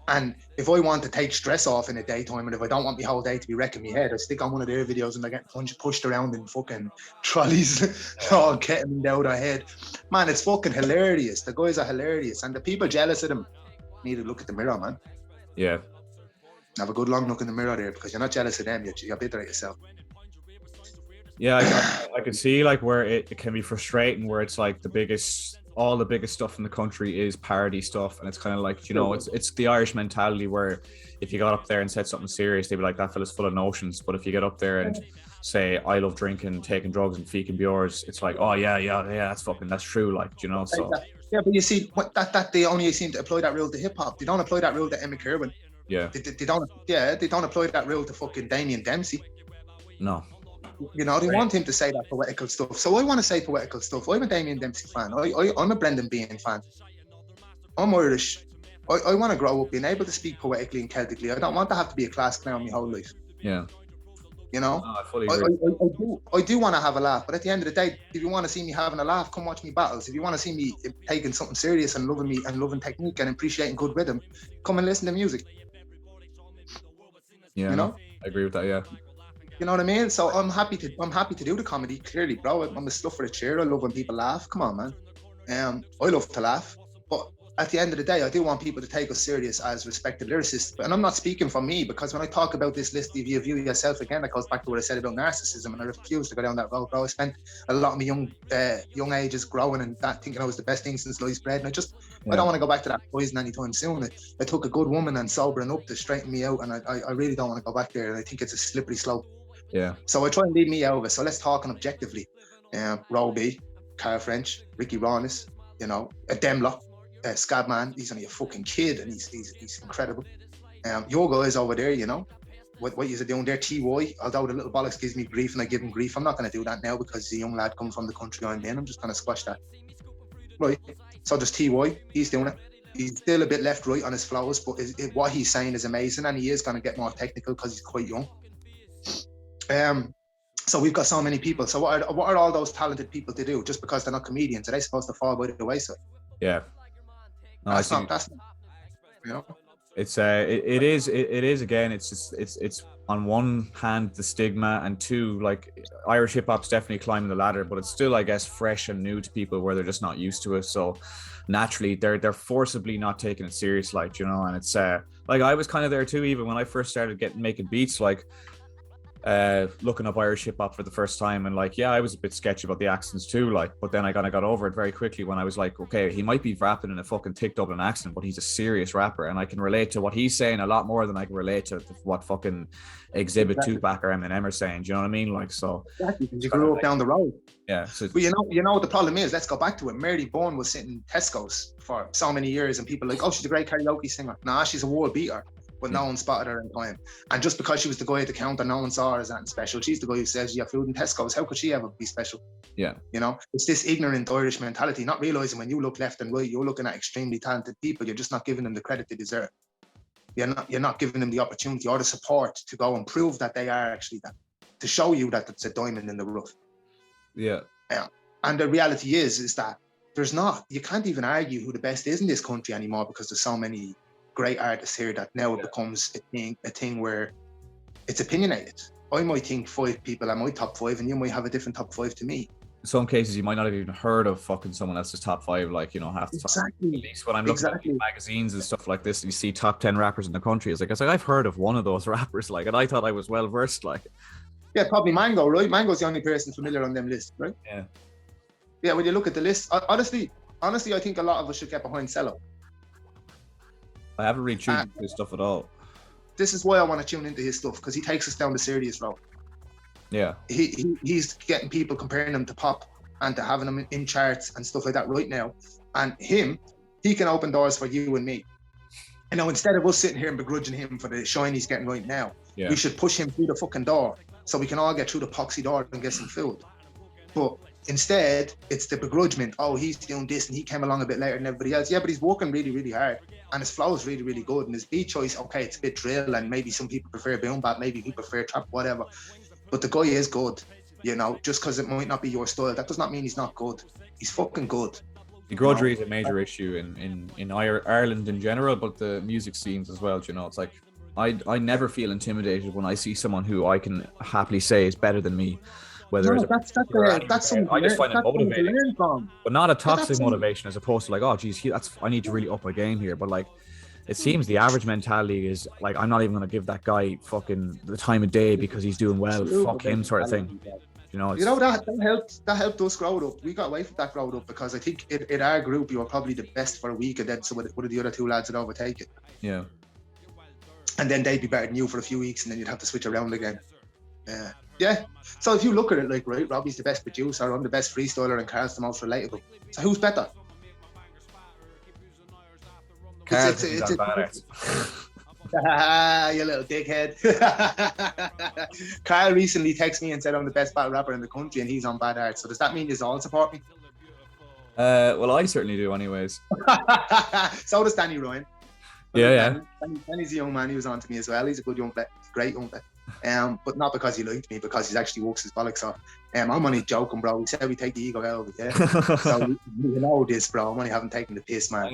And if I want to take stress off in the daytime, and if I don't want my whole day to be wrecking my head, I stick on one of their videos and I get pushed around in fucking trolleys, all getting me out of head. Man, it's fucking hilarious. The guys are hilarious, and the people jealous of them need to look at the mirror, man. Yeah. Have a good long look in the mirror there, because you're not jealous of them. You're bitter at yourself. Yeah, I can see like where it can be frustrating, where it's like all the biggest stuff in the country is parody stuff, and it's kind of like, you know, it's the Irish mentality where if you got up there and said something serious, they'd be like, that fella's full of notions. But if you get up there and say, I love drinking, taking drugs and feeking beers, it's like, oh yeah, that's true, like, you know. So yeah, but you see what that they only seem to apply that rule to hip hop. They don't apply that rule to Emma Kerwin. Yeah. They don't apply that rule to fucking Damien Dempsey. No. You know, they want him to say that poetical stuff. So I want to say poetical stuff. I'm a Damien Dempsey fan. I'm a Brendan Behan fan. I'm Irish. I want to grow up being able to speak poetically and Celtically. I don't want to have to be a class clown my whole life. Yeah. You know? No, I fully agree. I do want to have a laugh, but at the end of the day, if you want to see me having a laugh, come watch me battles. If you want to see me taking something serious and loving me and loving technique and appreciating good rhythm, come and listen to music. Yeah, you know? I agree with that, yeah. You know what I mean? So I'm happy to do the comedy. Clearly, bro, I'm a stuff for a cheer. I love when people laugh. Come on, man. I love to laugh, but at the end of the day, I do want people to take us serious as respected lyricists. And I'm not speaking for me, because when I talk about this list, if you view yourself again, that goes back to what I said about narcissism, and I refuse to go down that road, bro. I spent a lot of my young ages growing and that, thinking I was the best thing since sliced bread, and I don't want to go back to that poison anytime soon. It took a good woman and sobering up to straighten me out, and I really don't want to go back there. And I think it's a slippery slope. Yeah. So I try and leave me out of it. So let's talk objectively. Roby, Carl French, Ricky Ronis, you know, a Demla, Scabman. He's only a fucking kid and he's incredible. Your guys over there, you know, what you're doing there, TY, although the little bollocks gives me grief and I give him grief, I'm not going to do that now because he's a young lad coming from the country I'm in. I'm just going to squash that. Right. So does TY, he's doing it. He's still a bit left right on his flows, but what he's saying is amazing, and he is going to get more technical because he's quite young. So we've got so many people. So what are all those talented people to do just because they're not comedians? Are they supposed to fall by the wayside? Yeah. No, that's not, you know. It's it is again. It's just it's on one hand the stigma, and two, like, Irish hip hop's definitely climbing the ladder, but it's still, I guess, fresh and new to people where they're just not used to it. So naturally they're forcibly not taking it serious, like, you know. And it's like, I was kind of there too, even when I first started making beats, like looking up Irish hip hop for the first time, and like, yeah, I was a bit sketchy about the accents too, like, but then I got over it very quickly when I was like, okay, he might be rapping in a fucking thick Dublin accent, but he's a serious rapper, and I can relate to what he's saying a lot more than I can relate to what fucking Exhibit, exactly, Tupac or Eminem are saying. Do you know what I mean? Like, so exactly, you grew up down the road. Yeah. So, but you know what the problem is? Let's go back to it. Mary Bourne was sitting in Tesco's for so many years, and people are like, oh, she's a great karaoke singer. Nah, she's a world beater. But no one spotted her in time. And just because she was the guy at the counter, no one saw her as anything special. She's the guy who says, you have food in Tesco's. How could she ever be special? Yeah. You know, it's this ignorant Irish mentality, not realizing when you look left and right, you're looking at extremely talented people. You're just not giving them the credit they deserve. You're not giving them the opportunity or the support to go and prove that they are actually that, to show you that it's a diamond in the rough. Yeah. And the reality is that you can't even argue who the best is in this country anymore, because there's so many great artists here that now it becomes a thing where it's opinionated. I might think 5 people are my top 5, and you might have a different top 5 to me. In some cases, you might not have even heard of fucking someone else's top 5, like, you know, half the time. At least when I'm looking at magazines and stuff like this, you see top 10 rappers in the country. It's like I've heard of one of those rappers, like, and I thought I was well versed, like. Yeah, probably Mango, right? Mango's the only person familiar on them lists, right? Yeah. Yeah, when you look at the list, honestly, I think a lot of us should get behind Cello. I haven't really tuned into his stuff at all. This is why I want to tune into his stuff, because he takes us down the serious road. Yeah. He's getting people, comparing him to Pop and to having him in charts and stuff like that right now. And he can open doors for you and me. You know, instead of us sitting here and begrudging him for the shine he's getting right now, we should push him through the fucking door so we can all get through the poxy door and get some food. But instead, it's the begrudgement. Oh, he's doing this and he came along a bit later than everybody else. Yeah, but he's working really, really hard. And his flow is really, really good. And his beat choice, okay, it's a bit drill, and maybe some people prefer boom bap, maybe people prefer trap, whatever. But the guy is good, you know. Just because it might not be your style, that does not mean he's not good. He's fucking good. The grudgery is a major issue in Ireland in general, but the music scenes as well. You know, it's like I never feel intimidated when I see someone who I can happily say is better than me. Whether that's something I just find it motivating, but not a toxic motivation, as opposed to like, oh geez, I need to really up my game here. But like, it seems the average mentality is like, I'm not even going to give that guy fucking the time of day because he's doing well. Fuck him, sort of thing. You know, that helped us grow up. We got away from that growing up because I think in our group you were probably the best for a week, and then one of the other 2 lads would overtake it. Yeah. And then they'd be better than you for a few weeks, and then you'd have to switch around again. Yeah. Yeah. So if you look at it like, right, Robbie's the best producer, I'm the best freestyler, and Carl's the most relatable. So who's better? Carl's it's you little dickhead. Carl recently texted me and said I'm the best battle rapper in the country, and he's on Bad Art. So does that mean you all support me? Well, I certainly do, anyways. So does Danny Ryan. Yeah. Danny's a young man. He was on to me as well. He's a good young player, great young player. But not because he liked me, because he actually works his bollocks off. I'm only joking, bro. He said we take the ego out of it, yeah. So you know this, bro. I'm only haven't taken the piss, man.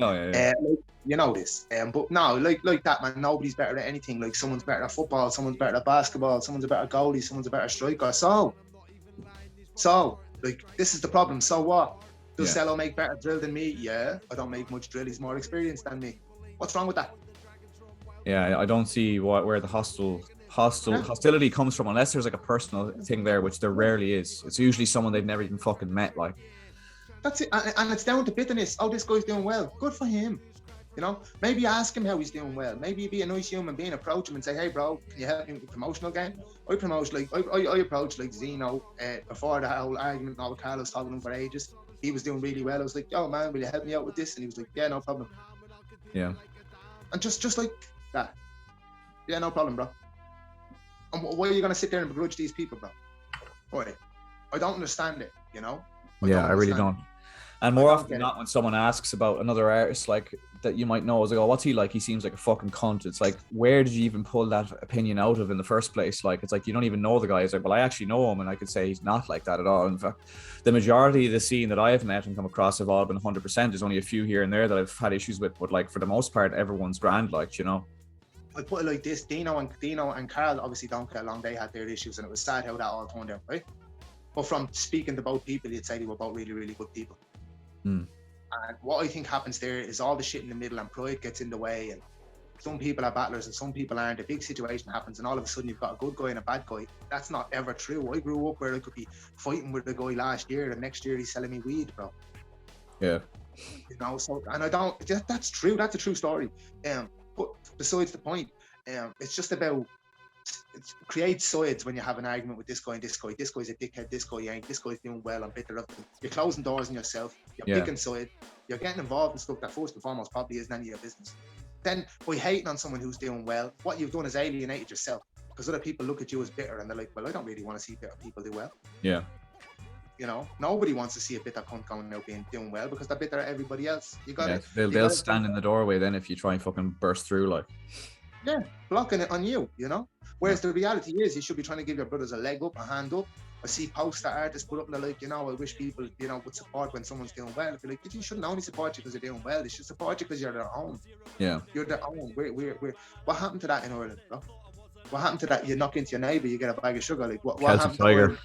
You know this. But no, like that, man. Nobody's better at anything. Like, someone's better at football, someone's better at basketball, someone's a better goalie, someone's a better striker. So like, this is the problem. So what? Does Cello make better drill than me? Yeah, I don't make much drill. He's more experienced than me. What's wrong with that? Yeah, I don't see where the hostility comes from, unless there's like a personal thing there, which there rarely is. It's usually someone they've never even fucking met, like. That's it, and it's down to bitterness. Oh, this guy's doing well. Good for him. You know, maybe ask him how he's doing well. Maybe be a nice human being, approach him and say, hey, bro, can you help me with the promotional game? I approached like Zeno before the whole argument. All Carlos talking to him for ages. He was doing really well. I was like, yo, man, will you help me out with this? And he was like, yeah, no problem. Yeah. And just like that. Yeah, no problem, bro. And why are you going to sit there and begrudge these people, bro? Boy, I don't understand it, you know? I really don't. And more often than not, when someone asks about another artist, like, that you might know, is like, oh, what's he like? He seems like a fucking cunt. It's like, where did you even pull that opinion out of in the first place? Like, it's like, you don't even know the guy. It's like, well, I actually know him, and I could say he's not like that at all. In fact, the majority of the scene that I have met and come across have all been 100%. There's only a few here and there that I've had issues with, but like, for the most part, everyone's grand, like, you know. I put it like this: Dino and Carl obviously don't get along. They had their issues, and it was sad how that all turned out, right? But from speaking to both people, you'd say they were both really, really good people. And what I think happens there is all the shit in the middle, and pride gets in the way, and some people are battlers and some people aren't. A big situation happens, and all of a sudden you've got a good guy and a bad guy. That's not ever true. I grew up where I could be fighting with a guy last year, and next year he's selling me weed, bro. Yeah. You know, so, and I don't, that's true. That's a true story. But besides the point, it's just about, it creates sides when you have an argument with this guy and this guy. This guy's a dickhead, this guy ain't, this guy's doing well, I'm bitter of him. You're closing doors on yourself, you're picking sides, you're getting involved in stuff that first and foremost probably isn't any of your business. Then by hating on someone who's doing well, what you've done is alienated yourself, because other people look at you as bitter and they're like, well, I don't really want to see bitter people do well. Yeah. You know, nobody wants to see a bitter cunt going out doing well, because they're bitter at everybody else. You got they'll stand in the doorway then if you try and fucking burst through, like. Yeah, blocking it on you, you know? Whereas the reality is you should be trying to give your brothers a leg up, a hand up. I see posts that artists put up and they're like, you know, I wish people, you know, would support when someone's doing well. I'd be like, you shouldn't only support you because you're doing well. They should support you because you're their own. Yeah. You're their own. What happened to that in Ireland, bro? What happened to that? You knock into your neighbor, you get a bag of sugar. Like, what Celtic happened to Tiger. Ireland?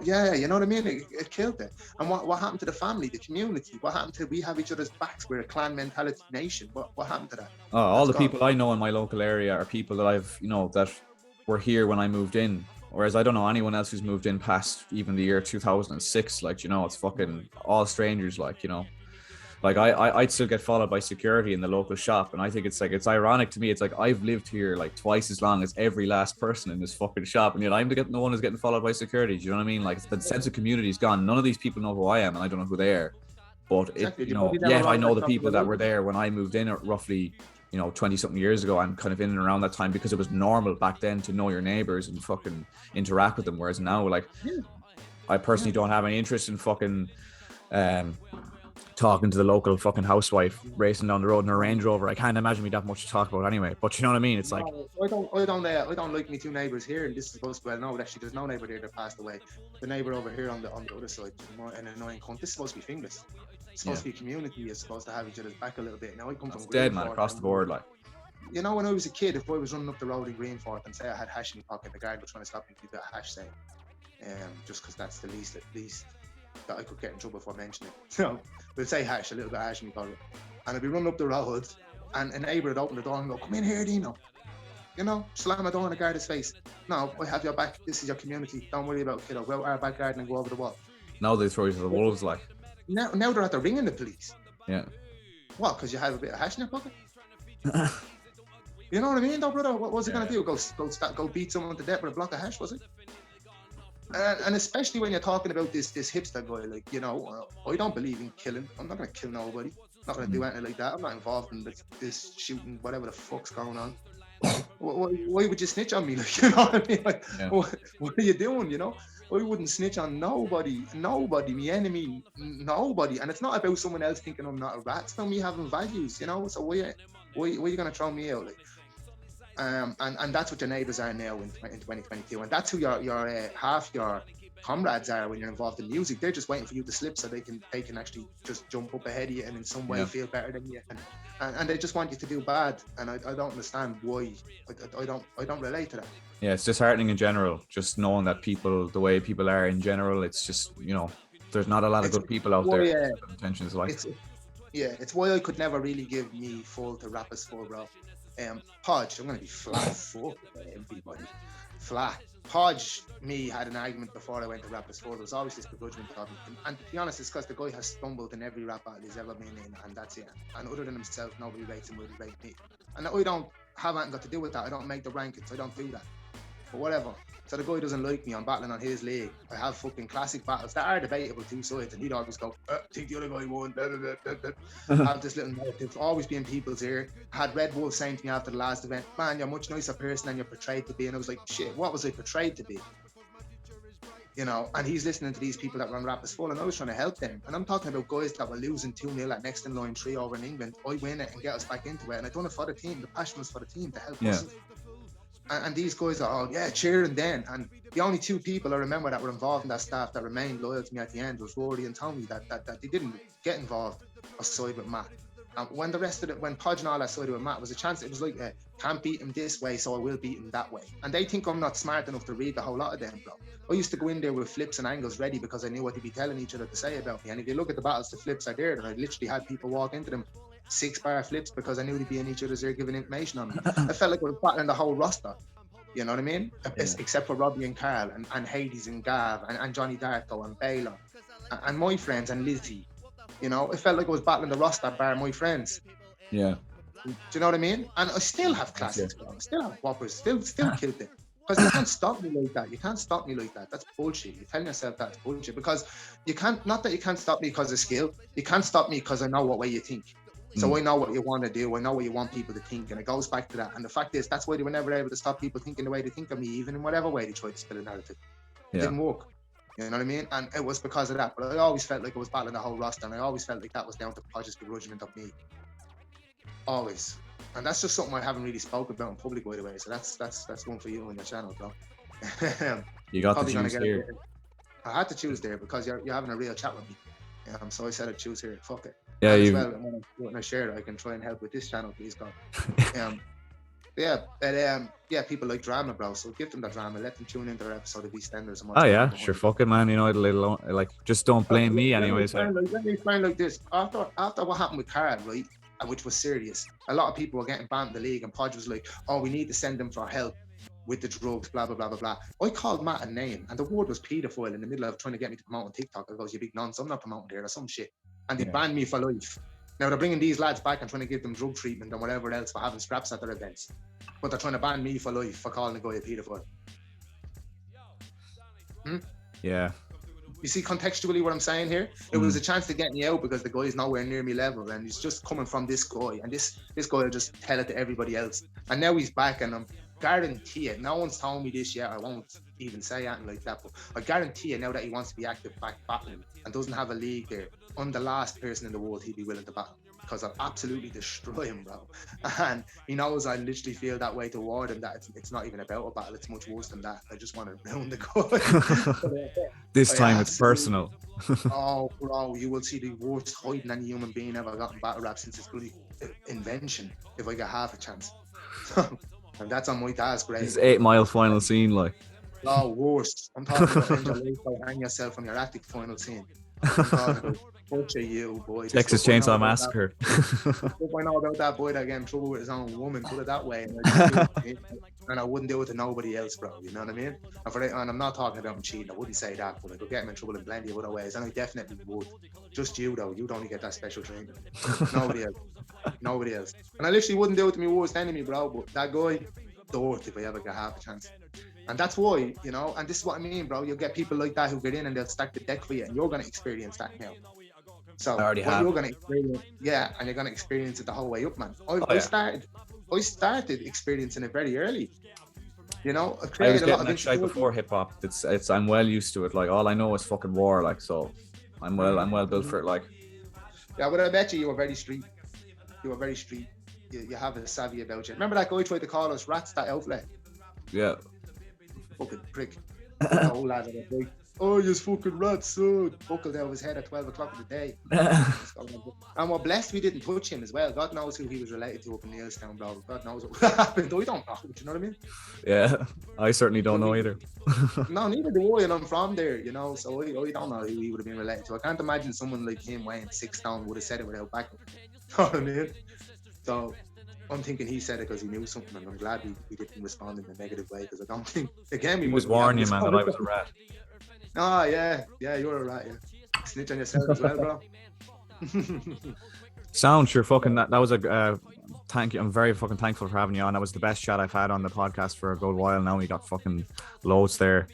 Yeah, you know what I mean? It killed it. And what happened to the family, the community? What happened to we have each other's backs? We're a clan mentality nation. What happened to that? All That's the gone. people I know in my local area are people that I've, you know, that were here when I moved in. Whereas I don't know anyone else who's moved in past even the year 2006. Like, you know, it's fucking all strangers. Like, you know, like I'd still get followed by security in the local shop, and I think it's like, it's ironic to me. It's like I've lived here like twice as long as every last person in this fucking shop, and yet I'm the one who's getting followed by security. Do you know what I mean? Like, the sense of community is gone. None of these people know who I am, and I don't know who they are. But Exactly. you You know, probably never yet I wrote know that the stuff in people the that loop. were there when I moved in, roughly, you know, 20 something years ago. I'm kind of in and around that time because it was normal back then to know your neighbors and fucking interact with them. Whereas now, like, Yeah. I personally don't have any interest in fucking talking to the local fucking housewife racing down the road in a Range Rover. I can't imagine we'd have much to talk about anyway. But you know what I mean? It's like, No, I don't like me two neighbours here, and this is supposed to be well known. Actually, there's no neighbour there that passed away. The neighbour over here on the other side, an annoying cunt. This is supposed to be fingless. It's supposed to be community. It's supposed to have each other's back a little bit. Now I come it's from dead, man, Greenford, across the board. Like, you know, when I was a kid, if I was running up the road in Greenford and say I had hash in my pocket, the guard was trying to stop me to do a hash sale, just because that's the least that I could get in trouble for mentioning. So we'll say hash, a little bit of hash in my pocket, and I'd be running up the road, and a neighbour would open the door and go, "Come in here, Dino." You know, slam a door in the guard's face. No, I have your back. This is your community. Don't worry about kiddo. Go out our back garden and go over the wall. now they throw you to the wolves. Like, Now they're at the ringing the police. yeah. What? Because you have a bit of hash in your pocket? You know what I mean, though, brother? What was he gonna do? Go beat someone to death with a block of hash? Was it? And especially when you're talking about this hipster guy, like, you know, I don't believe in killing. I'm not gonna kill nobody. I'm not gonna do anything like that. I'm not involved in this shooting, whatever the fuck's going on. Why would you snitch on me? Like, you know what I mean? Like, Yeah. what are you doing? You know, I wouldn't snitch on nobody, my enemy, nobody. And it's not about someone else thinking I'm not a rat. It's about me having values, you know. So why are you gonna throw me out? Like, and that's what your neighbours are now in 2022, and that's who your half your comrades are when you're involved in music. They're just waiting for you to slip so they can actually just jump up ahead of you and in some way feel better than you, and they just want you to do bad. And I don't understand why. I don't relate to that. Yeah, it's disheartening in general, just knowing that people, the way people are in general, it's just, you know, there's not a lot of good people out there. Intentions like, it's why I could never really give me full to Rappers for, bro. Podge, I'm gonna be flat. Fuck everybody, flat. Podge, me had an argument before I went to Rappers for. There was always this begrudgment of me, and to be honest, it's because the guy has stumbled in every rap battle he's ever been in, and that's it. And other than himself, nobody rates him, nobody rates me. And I don't have anything got to do with that. I don't make the rankings. I don't do that. But whatever. So the guy doesn't like me. I'm battling on his league. I have fucking classic battles that are debatable two sides, and he'd always go, "I think the other guy won." I have this little narrative always being people's ear. I had Red Wolf saying to me after the last event, "Man, you're a much nicer person than you're portrayed to be." And I was like, "Shit, what was I portrayed to be?" You know, and he's listening to these people that run Rappers Full, and I was trying to help them. And I'm talking about guys that were losing 2-0 at next in line 3 over in England. I win it and get us back into it. And I done it for the team. The passion was for the team to help us. And these guys are cheering then. And the only two people I remember that were involved in that staff that remained loyal to me at the end was Rory and Tommy, that they didn't get involved or side with Matt. And when the rest of it, when Podge and all that sided with Matt, was a chance. It was like, can't beat him this way, so I will beat him that way. And they think I'm not smart enough to read the whole lot of them, bro. I used to go in there with flips and angles ready because I knew what they'd be telling each other to say about me. And if you look at the battles, the flips are there, and I literally had people walk into them 6-bar flips because I knew they'd be in each other's ear giving information on me. I felt like I was battling the whole roster. You know what I mean? Except for Robbie and Carl and Hades and Gav and Johnny Darko and Baylor and my friends and Lizzie. You know, it felt like I was battling the roster bar my friends. Yeah. Do you know what I mean? And I still have classics, bro. I still have whoppers. Still killed it. Because you can't stop me like that. You can't stop me like that. That's bullshit. You're telling yourself that's bullshit. Because you can't, not that you can't stop me because of skill. You can't stop me because I know what way you think. So I know what you want to do. I know what you want people to think. And it goes back to that. And the fact is, that's why they were never able to stop people thinking the way they think of me, even in whatever way they tried to spin a narrative. It didn't work. You know what I mean? And it was because of that. But I always felt like I was battling the whole roster. And I always felt like that was down to Podge's begrudgment of me. Always. And that's just something I haven't really spoken about in public, by the way. So that's one for you on your channel, bro. You got to choose here. I had to choose there because you're having a real chat with me. So I said I'd choose here. Fuck it. Yeah, as well, when I share it, I can try and help with this channel, please God. People like drama, bro. So give them the drama. Let them tune into their episode of EastEnders. And oh yeah, sure, fuck it, man. You know, it'll like just don't blame me, anyways. Let me explain like this. After what happened with Carl, right, which was serious, a lot of people were getting banned in the league, and Podge was like, "Oh, we need to send them for help with the drugs, blah blah blah blah blah." I called Matt a name, and the word was paedophile in the middle of trying to get me to promote on TikTok. I goes, "You big nonsense! I'm not promoting there or some shit," and they banned me for life. Now they're bringing these lads back and trying to give them drug treatment and whatever else for having scraps at their events, but they're trying to ban me for life for calling a guy a paedophile. Yeah. You see contextually what I'm saying here? It was a chance to get me out because the guy is nowhere near me level, and he's just coming from this guy, and this guy will just tell it to everybody else. And now he's back, and I'm guarantee it. No one's told me this yet. I won't even say anything like that, but I guarantee you now that he wants to be active back battling and doesn't have a league there, I'm the last person in the world he'd be willing to battle, because I'll absolutely destroy him, bro. And he knows I literally feel that way toward him, that it's not even about a battle, it's much worse than that. I just want to ruin the guy. This time it's personal. Oh, bro, you will see the worst hiding any human being ever got in battle rap since its bloody invention, if I get half a chance. And that's on my dad's grave. It's 8 Mile final scene, like. Oh, worst. I'm talking about Angel, hang yourself on your attic final scene. I'm talking about bunch of you, boy. Texas Chainsaw Massacre. I know about that boy that got in trouble with his own woman, put it that way. And I wouldn't do it to nobody else, bro. You know what I mean? And I'm not talking about him cheating. I wouldn't say that, but I could get him in trouble in plenty of other ways. And I definitely would. Just you, though. You'd only get that special treatment. Nobody else. Nobody else. And I literally wouldn't do it to my worst enemy, bro. But that guy, dirt if I ever get half a chance. And that's why, you know, and this is what I mean, bro. You'll get people like that who get in and they'll stack the deck for you, and you're going to experience that now. So I already have. You're going to experience, and you're going to experience it the whole way up, man. I started experiencing it very early. You know, I was getting that shape before hip hop. It's I'm well used to it. Like, all I know is fucking war. Like, so I'm well built for it. Like, yeah, but I bet you were very street. You were very street. You have a savvy about you. Remember that guy tried to call us rats, that outlet? Yeah. Fucking prick. The whole lad of the oh, you fucking rats, son. Buckled out of his head at 12 o'clock of the day. And we're blessed we didn't touch him as well. God knows who he was related to up in Neilstown, bro. God knows what happened. I don't know. Do you know what I mean? Yeah, I certainly don't know either. No, neither do I, and I'm from there, you know, so I don't know who he would have been related to. I can't imagine someone like him weighing 6 stone would have said it without backing. You know what I mean? So I'm thinking he said it because he knew something, and I'm glad we didn't respond in a negative way, because I don't think, again, he was warning you, man, that I was a rat. Oh, yeah, you're a rat, yeah. Snitch on yourself as well, bro. Sound, sure, fucking, that was a, thank you, I'm very fucking thankful for having you on. That was the best chat I've had on the podcast for a good while now. We got fucking loads there,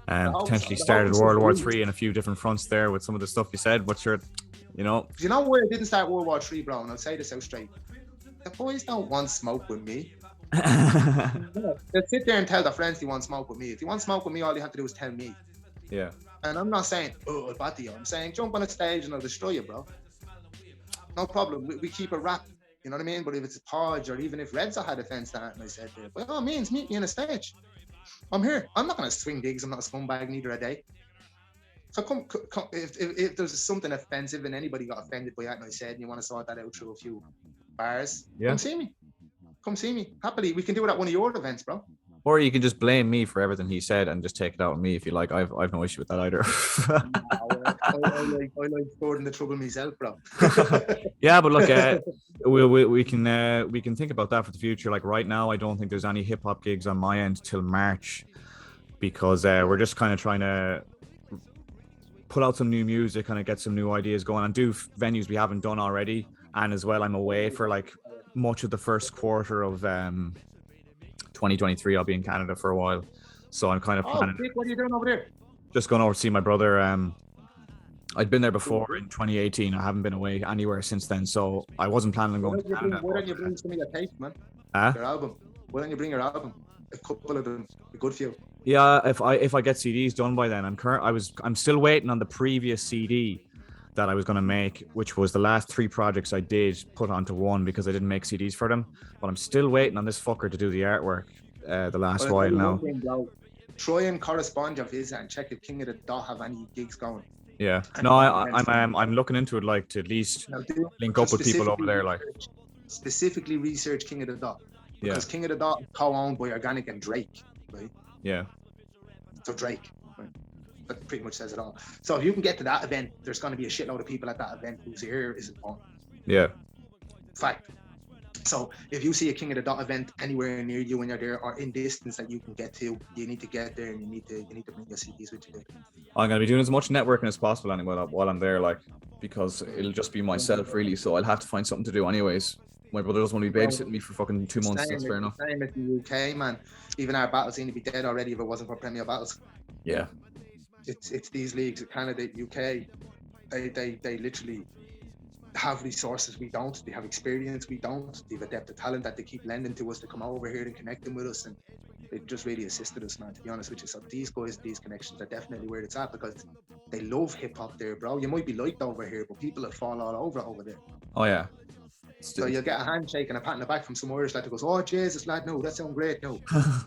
and potentially started World War III in a few different fronts there with some of the stuff you said, but sure, you know. You know where it didn't start World War III, bro, and I'll say this out straight. The boys don't want smoke with me. They'll sit there and tell their friends they want smoke with me. If you want smoke with me, all you have to do is tell me. Yeah. And I'm not saying, oh, I'll batter you. I'm saying, jump on a stage and I'll destroy you, bro. No problem. We keep a rap. You know what I mean? But if it's a Podge, or even if Redza had a fence that, and I said, by all means, meet me on a stage. I'm here. I'm not going to swing gigs. I'm not a scumbag neither a day. So come if there's something offensive and anybody got offended by that and I said, and you want to sort that out through a few bars, come see me. Come see me. Happily, we can do it at one of your events, bro. Or you can just blame me for everything he said and just take it out on me if you like. I've no issue with that either. I like starting the trouble myself, bro. Yeah, but look, we can think about that for the future. Like right now, I don't think there's any hip hop gigs on my end till March, because we're just kind of trying to put out some new music, kind of get some new ideas going, and do venues we haven't done already. And as well, I'm away for like much of the first quarter of 2023. I'll be in Canada for a while, so I'm kind of planning. What are you doing over there? Just going over to see my brother. I'd been there before in 2018. I haven't been away anywhere since then, so I wasn't planning on going to Canada. Why don't you bring some of your tapes, man? Your album. Why don't you bring your album? A couple of them, a good few. Yeah, if I get CDs done by then. I'm still waiting on the previous CD that I was going to make, which was the last 3 projects I did put onto one because I didn't make CDs for them. But I'm still waiting on this fucker to do the artwork the last while now. Try and correspond your visa and check if King of the Dot have any gigs going. Yeah. No, I'm looking into it, like, to at least link up with people over there, like. Specifically research King of the Dot. Because King of the Dot is co-owned by Organic and Drake, right? Yeah. So Drake, right? That pretty much says it all. So if you can get to that event, there's going to be a shitload of people at that event whose ear isn't on. Yeah. Fact. So if you see a King of the Dot event anywhere near you when you're there, or in distance that you can get to, you need to get there, and you need to bring your CDs with you. I'm gonna be doing as much networking as possible anyway while I'm there, like, because it'll just be myself really. So I'll have to find something to do anyways. My brother doesn't want to be babysitting me for fucking 2 months. That's fair enough. Same at the UK, man. Even our battles seem to be dead already if it wasn't for Premier Battles. Yeah. It's these leagues, Canada, UK. They literally have resources we don't. They have experience we don't. They have a depth of talent that they keep lending to us to come over here and connect them with us, and they just really assisted us, man, to be honest with you. So these guys, these connections are definitely where it's at, because they love hip hop there, bro. You might be liked over here, but people will fall all over there. Oh yeah. So you'll get a handshake and a pat on the back from some Irish lad that goes, "Oh Jesus, lad, no, that sounds great, no."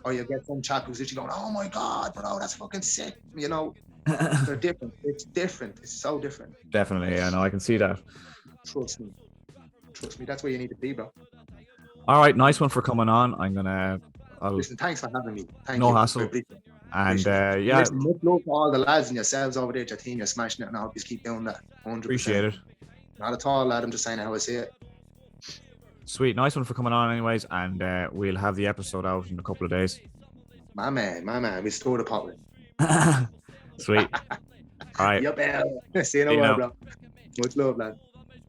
Or you'll get some chap who's literally going, "Oh my God, bro, that's fucking sick." You know, they're different. It's different. It's so different. Definitely, yeah, no, I can see that. Trust me. That's where you need to be, bro. All right, nice one for coming on. Listen, thanks for having me. No hassle. And yeah, listen, much love to all the lads and yourselves over there at your team. You're smashing it, and I hope you keep doing that. 100%. Appreciate it. Not at all, lad. I'm just saying how I see it. Sweet, nice one for coming on, anyways. And we'll have the episode out in a couple of days. My man, we store the pot. Sweet. All right. Yup, see you in a while, bro. Much love, lad.